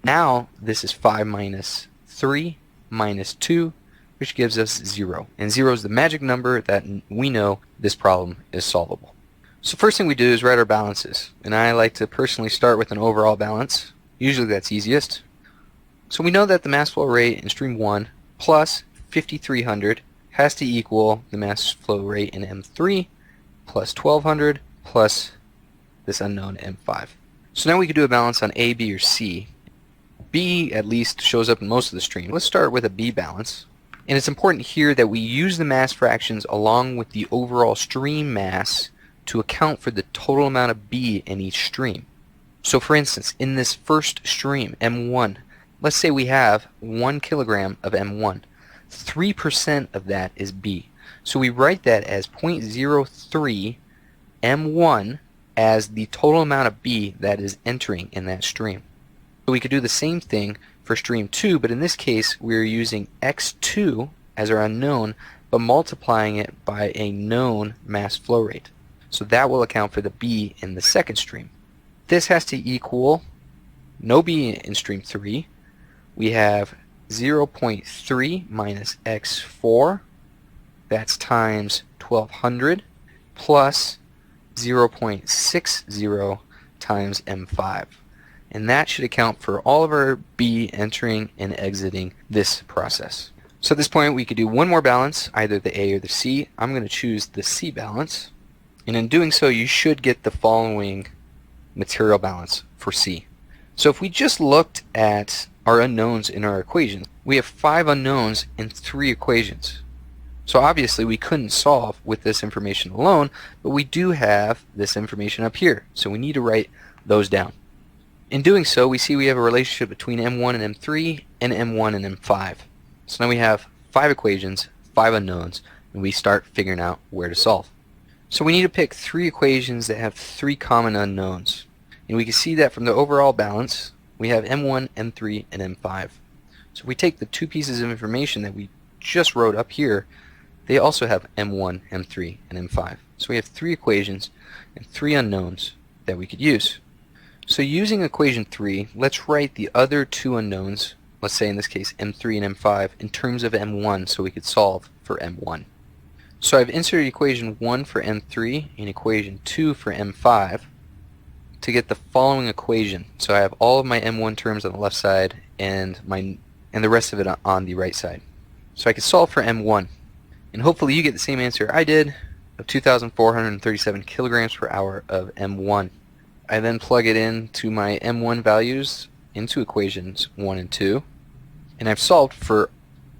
Now this is 5 minus 3 minus 2, which gives us 0. And 0 is the magic number that we know this problem is solvable. So first thing we do is write our balances. And I like to personally start with an overall balance. Usually that's easiest. So we know that the mass flow rate in stream 1 plus 5300 has to equal the mass flow rate in M3 plus 1200 plus this unknown M5. So now we could do a balance on A, B, or C. B at least shows up in most of the stream. Let's start with a B balance. And it's important here that we use the mass fractions along with the overall stream mass to account for the total amount of B in each stream. So for instance, in this first stream, M1, let's say we have 1 kilogram of M1. 3% of that is B. So we write that as 0.03 M1 as the total amount of B that is entering in that stream. So we could do the same thing for stream 2, but in this case we're using X2 as our unknown, but multiplying it by a known mass flow rate. So that will account for the B in the second stream. This has to equal no B in stream 3. We have 0.3 minus X4, that's times 1200, plus 0.60 times M5. And that should account for all of our B entering and exiting this process. So at this point we could do one more balance, either the A or the C. I'm going to choose the C balance. And in doing so you should get the following material balance for C. So if we just looked at our unknowns in our equation, we have 5 unknowns in 3 equations. So obviously we couldn't solve with this information alone, but we do have this information up here. So we need to write those down. In doing so, we see we have a relationship between M1 and M3 and M1 and M5. So now we have 5 equations, 5 unknowns, and we start figuring out where to solve. So we need to pick 3 equations that have 3 common unknowns. And we can see that from the overall balance, we have M1, M3, and M5. So if we take the 2 pieces of information that we just wrote up here, they also have M1, M3, and M5. So we have 3 equations and 3 unknowns that we could use. So using equation 3, let's write the other 2 unknowns, let's say in this case M3 and M5, in terms of M1 so we could solve for M1. So I've inserted equation 1 for M3 and equation 2 for M5 to get the following equation. So I have all of my M1 terms on the left side and the rest of it on the right side. So I can solve for M1. And hopefully you get the same answer I did of 2,437 kilograms per hour of M1. I then plug it into my M1 values into equations 1 and 2, and I've solved for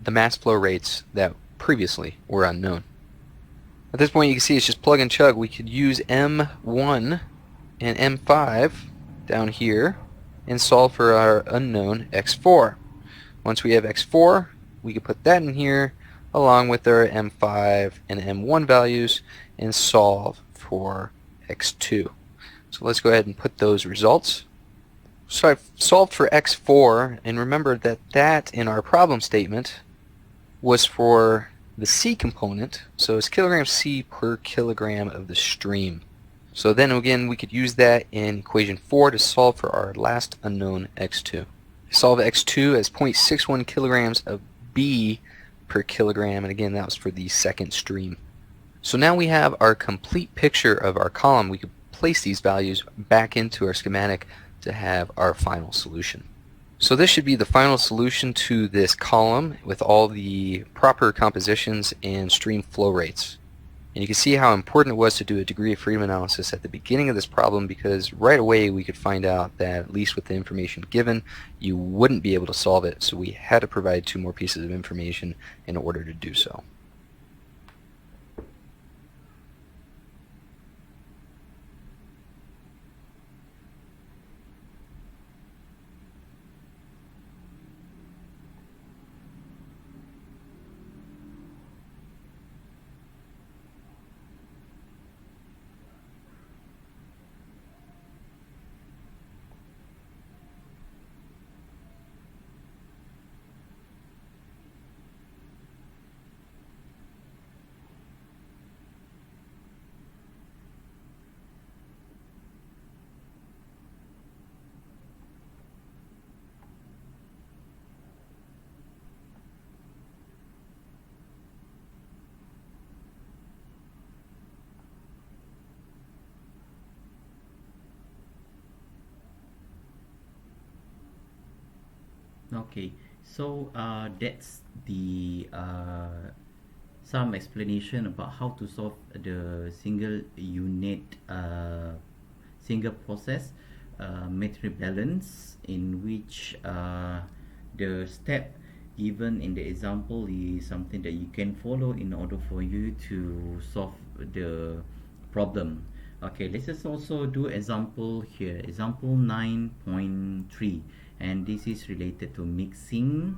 the mass flow rates that previously were unknown. At this point you can see it's just plug and chug. We could use M1 and M5 down here and solve for our unknown X4. Once we have X4, we can put that in here along with our M5 and M1 values and solve for X2. So let's go ahead and put those results. So I've solved for X4, and remember that that in our problem statement was for the C component, so it's kilograms C per kilogram of the stream. So then again we could use that in equation 4 to solve for our last unknown X2. Solve X2 as 0.61 kilograms of B per kilogram, and again that was for the second stream. So now we have our complete picture of our column. We could place these values back into our schematic to have our final solution. So this should be the final solution to this column with all the proper compositions and stream flow rates. And you can see how important it was to do a degree of freedom analysis at the beginning of this problem, because right away we could find out that at least with the information given you wouldn't be able to solve it, so we had to provide 2 more pieces of information in order to do so. Okay, so that's the some explanation about how to solve the single unit single process material balance, in which the step given in the example is something that you can follow in order for you to solve the problem. Okay, let's just also do example here, example 9.3, and this is related to mixing,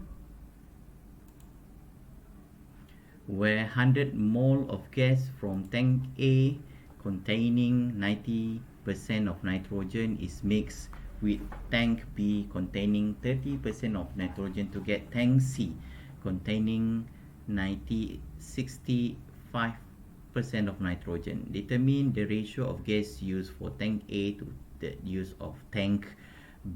where 100 mole of gas from tank A containing 90% of nitrogen is mixed with tank B containing 30% of nitrogen to get tank C containing 65% of nitrogen. Determine the ratio of gas used for tank A to the use of tank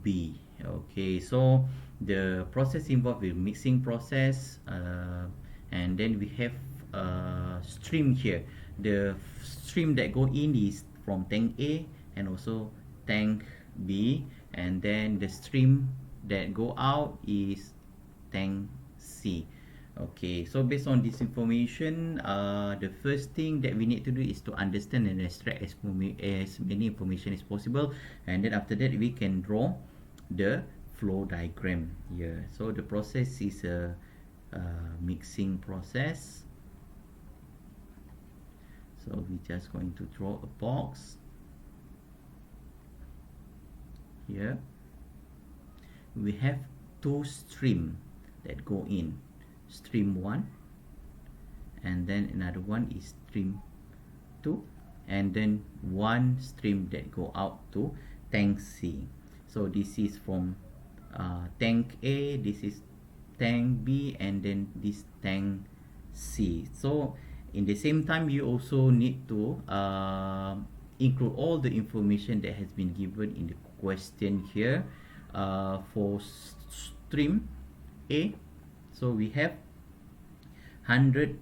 B. Okay, so the process involved with mixing process, and then we have a stream here. The stream that go in is from tank A and also tank B, and then the stream that go out is tank C. Okay, so based on this information, the first thing that we need to do is to understand and extract as many information as possible, and then after that we can draw the flow diagram here. So the process is a mixing process. So we're just going to draw a box here. We have two streams that go in, stream 1, and then another one is stream 2, and then one stream that go out to tank C. So this is from tank A, this is tank B, and then this tank C. So in the same time, you also need to include all the information that has been given in the question here. For stream A, so we have 100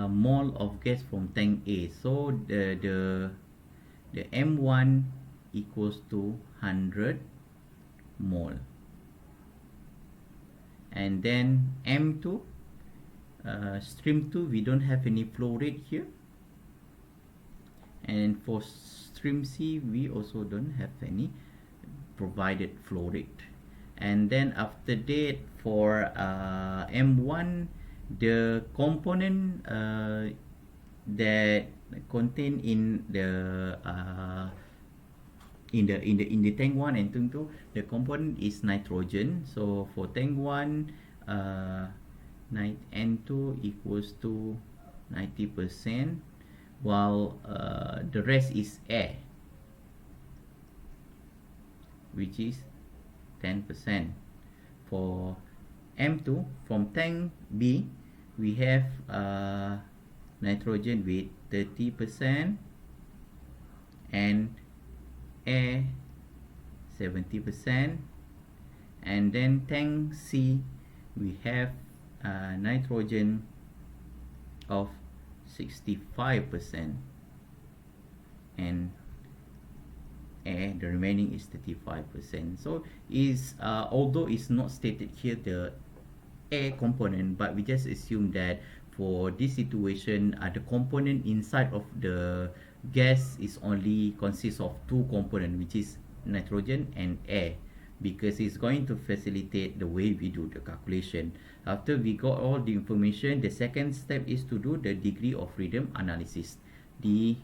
mole of gas from tank A. So the M1 equals to 100 mole, and then M2, stream 2, we don't have any flow rate here, and for stream C we also don't have any provided flow rate. And then after that, for M1, the component that contain in the tank 1 and tank 2, the component is nitrogen. So for tank 1, N2 equals to 90%, while the rest is air, which is 10%. For M2, from tank B, we have nitrogen with 30% and air 70%, and then tank C, we have nitrogen of 65% and air, the remaining is 35%. So is although it's not stated here the air component, but we just assume that for this situation, the component inside of the gas is only consists of two components, which is nitrogen and air, because it's going to facilitate the way we do the calculation. After we got all the information, the second step is to do the degree of freedom analysis, D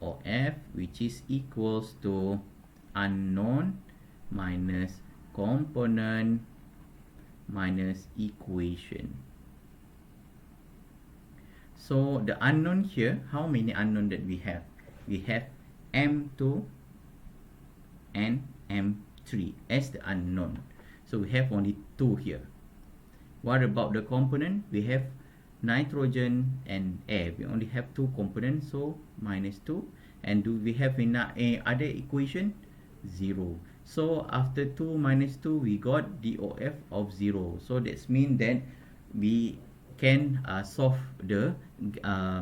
or F, which is equals to unknown minus component minus equation. So the unknown here, how many unknown that we have? We have M2 and M3 as the unknown. So we have only two here. What about the component? We have nitrogen and air. We only have two components, so minus 2. And do we have any other equation? 0. So after 2 minus 2, we got DOF of 0. So that means that we can solve the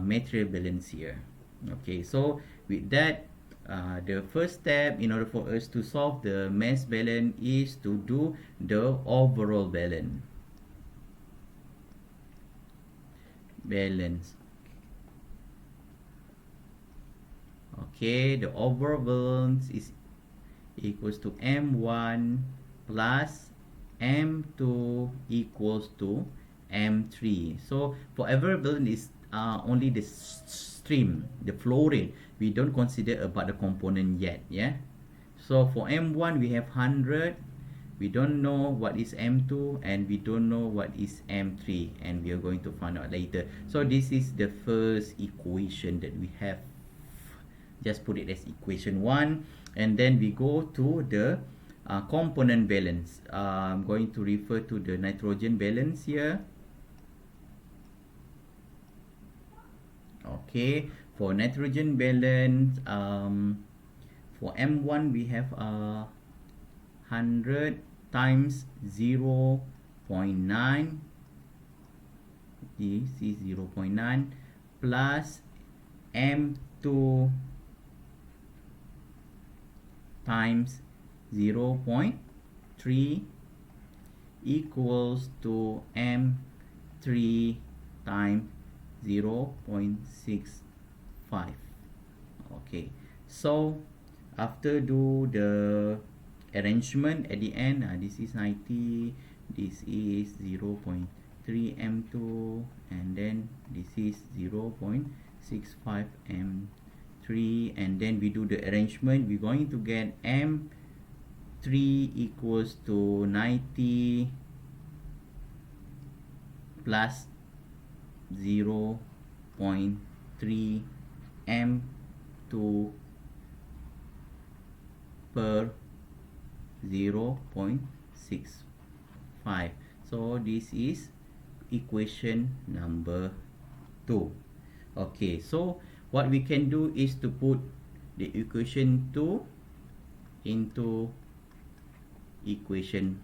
material balance here. Okay, so with that, the first step in order for us to solve the mass balance is to do the overall balance. Okay, the overall balance is equals to M1 plus M2 equals to M3. So for available is only the stream, the flow rate. We don't consider about the component yet. Yeah. So for M1 we have 100. We don't know what is M2 and we don't know what is M3, and we are going to find out later. So this is the first equation that we have. Just put it as equation 1, and then we go to the component balance. I'm going to refer to the nitrogen balance here. Okay, for nitrogen balance, for M1 we have 100 times 0.9. This is 0.9 plus M2 times 0.3 equals to M3 times 0.65. Okay, so after do the arrangement at the end, this is 90, this is 0.3 M2, and then this is 0.65 M3, and then we do the arrangement. We're going to get M3 equals to 90 plus 0.3 M2 per 0.65. So this is equation number 2. Okay, so what we can do is to put the equation 2 into equation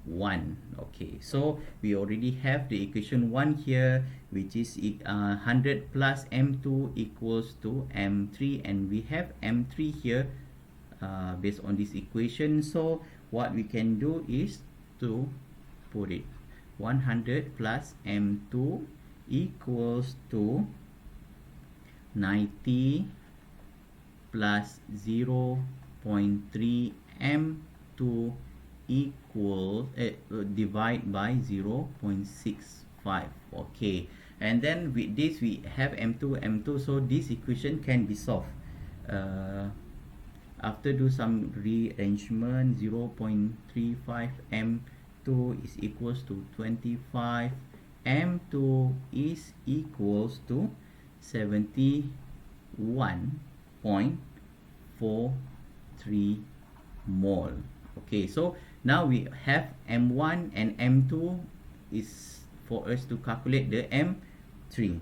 1. Okay, so we already have the equation 1 here, which is 100 plus M2 equals to M3, and we have M3 here based on this equation. So what we can do is to put it 100 plus M2 equals to 90 plus 0.3 M2 equals divide by 0.65. Okay, and then with this we have M2, so this equation can be solved. After do some rearrangement, 0.35 M2 is equals to 25. M2 is equals to 71.43 mole. Okay, so now we have M1 and M2 is for us to calculate the M3.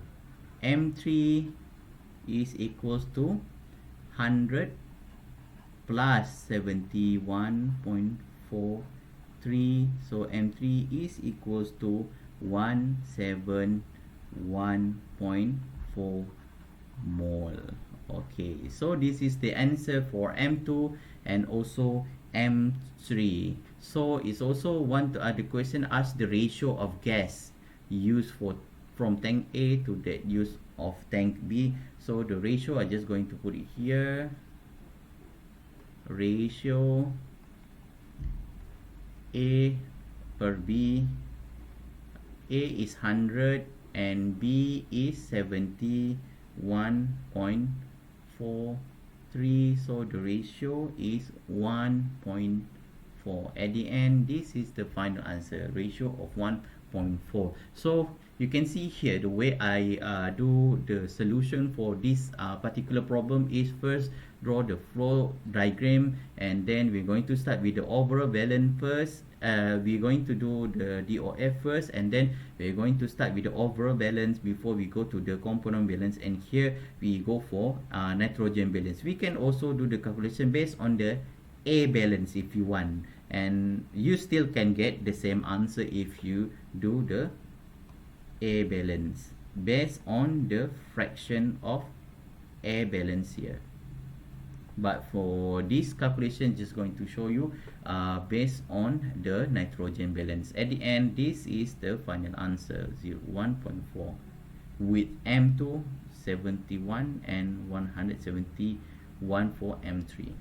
M3 is equals to 100 plus 71.43. So M3 is equals to 171.4 mole. Okay, so this is the answer for M2 and also M3. So it's also the question asks the ratio of gas used from tank A to the use of tank B. So the ratio, I'm just going to put it here. Ratio A per B. A is 100 and B is 71.43. So the ratio is 1.4. At the end, this is the final answer, ratio of 1.4. So you can see here the way I do the solution for this particular problem is first draw the flow diagram, and then we're going to start with the overall balance first. We're going to do the DOF first, and then we're going to start with the overall balance before we go to the component balance, and here we go for nitrogen balance. We can also do the calculation based on the A balance if you want, and you still can get the same answer if you do the A balance based on the fraction of A balance here. But for this calculation, just going to show you based on the nitrogen balance. At the end, this is the final answer, 1.4 with M2 71 and 171 for M3.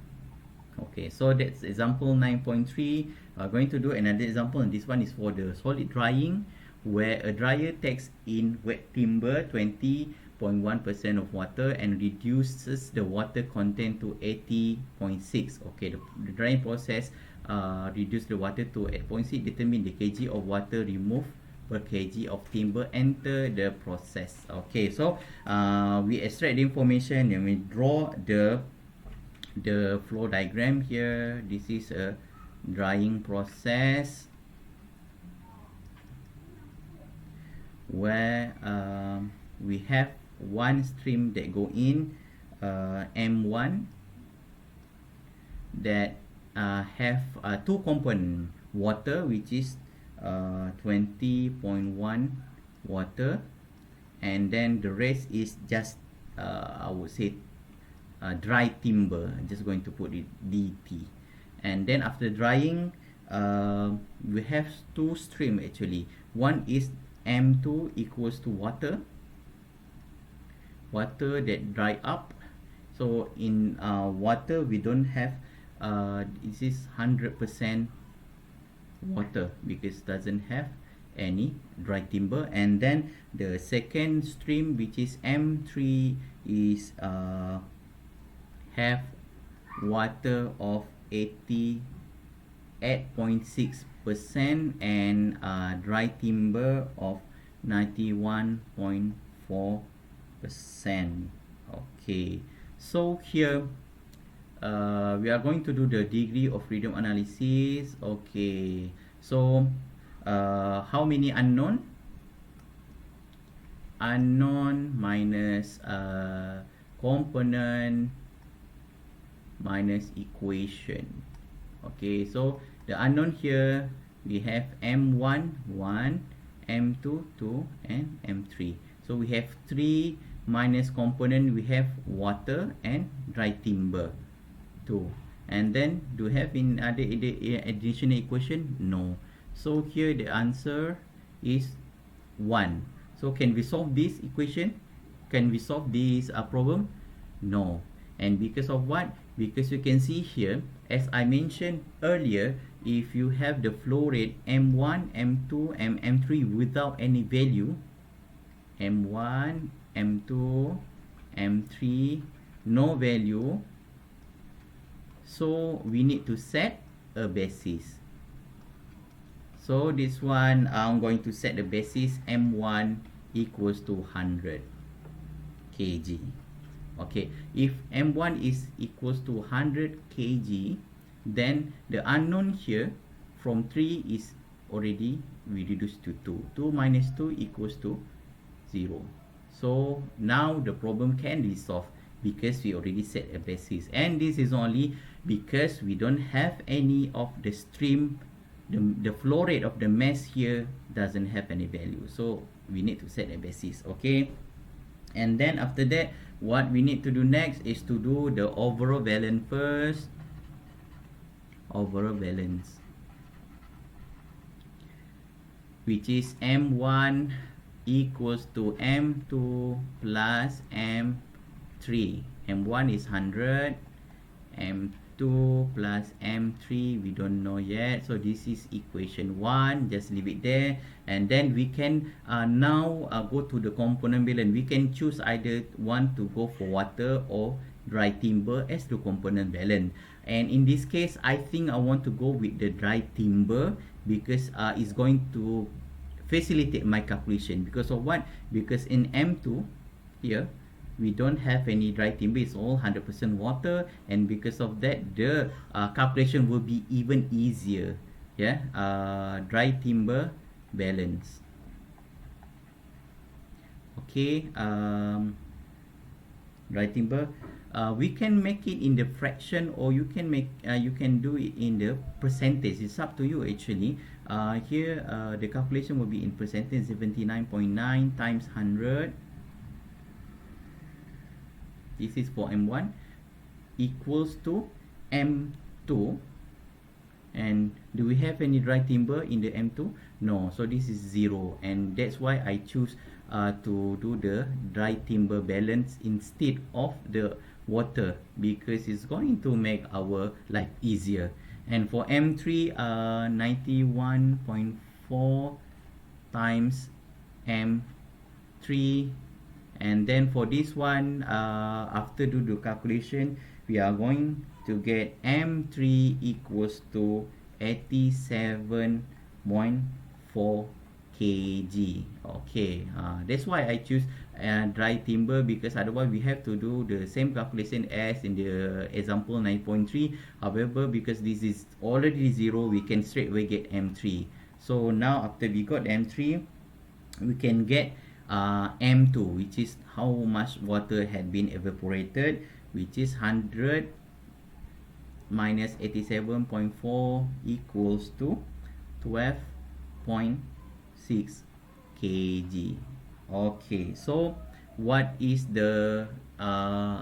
Okay, so that's example 9.3. We're going to do another example, and this one is for the solid drying, where a dryer takes in wet timber 20.1% of water and reduces the water content to 80.6. Okay, the drying process reduce the water to 8.6, determine the kg of water removed per kg of timber enter the process. Okay, so we extract the information and we draw the flow diagram here. This is a drying process where we have one stream that go in, M1, that have two component, water, which is 20.1 water, and then the rest is just I would say dry timber. I'm just going to put it DT. And then after drying, we have two stream actually. One is M2 equals to water that dry up. So in water we don't have this is 100% water because it doesn't have any dry timber. And then the second stream, which is M3, is have water of 88.6% and dry timber of 91.4%. Okay, so here we are going to do the degree of freedom analysis. Okay, so how many unknown minus component minus equation. Okay, so the unknown here we have M1 1, M2 2, and M3. So we have 3 minus component, we have water and dry timber 2. And then do we have in other additional equation? No. So here the answer is 1. So can we solve this equation? Can we solve this problem? No. And because of what? Because you can see here, as I mentioned earlier, if you have the flow rate M1, M2, and M3 without any value, M1, M2, M3, no value, so we need to set a basis. So this one, I'm going to set the basis M1 equals to 100 kg. Okay, if M1 is equals to 100 kg, then the unknown here from 3 is already we reduce to 2. 2 minus 2 equals to 0. So now the problem can be solved because we already set a basis, and this is only because we don't have any of the stream, the flow rate of the mass here doesn't have any value, so we need to set a basis. Okay, and then after that, what we need to do next is to do the overall valence first. Overall valence, which is M1 equals to M2 plus M3. M1 is 100, M2 plus M3 we don't know yet, so this is equation 1. Just leave it there, and then we can now go to the component balance. We can choose either want to go for water or dry timber as the component balance, and in this case I think I want to go with the dry timber because it's going to facilitate my calculation. Because of what? Because in M2 here we don't have any dry timber, it's all 100% water, and because of that the calculation will be even easier. Yeah, dry timber balance. Okay, dry timber, we can make it in the fraction, or you can make you can do it in the percentage. It's up to you actually. Here the calculation will be in percentage. 79.9 times 100, this is for M1, equals to M2. And do we have any dry timber in the M2? No, so this is 0, and that's why I choose to do the dry timber balance instead of the water, because it's going to make our life easier. And for M3, 91.4 times M3. And then for this one, after do the calculation, we are going to get M3 equals to 87.4 kg. Okay, that's why I choose dry timber, because otherwise we have to do the same calculation as in the example 9.3. However, because this is already 0, we can straight away get M3. So now after we got M3, we can get M2, which is how much water had been evaporated, which is 100 minus 87.4 equals to 12.6 kg. Okay, so what is the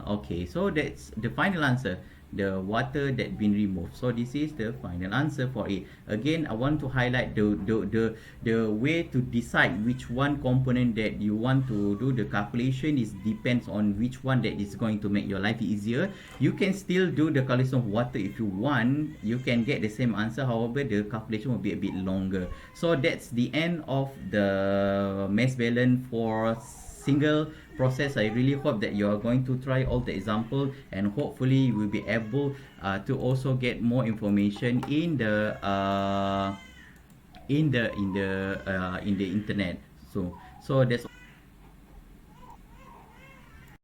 okay, so that's the final answer, the water that been removed. So this is the final answer for it. Again, I want to highlight the way to decide which one component that you want to do the calculation is depends on which one that is going to make your life easier. You can still do the calculation of water if you want, you can get the same answer, however the calculation will be a bit longer. So that's the end of the mass balance for single process. I really hope that you are going to try all the example, and hopefully you will be able to also get more information in the in the internet. So that's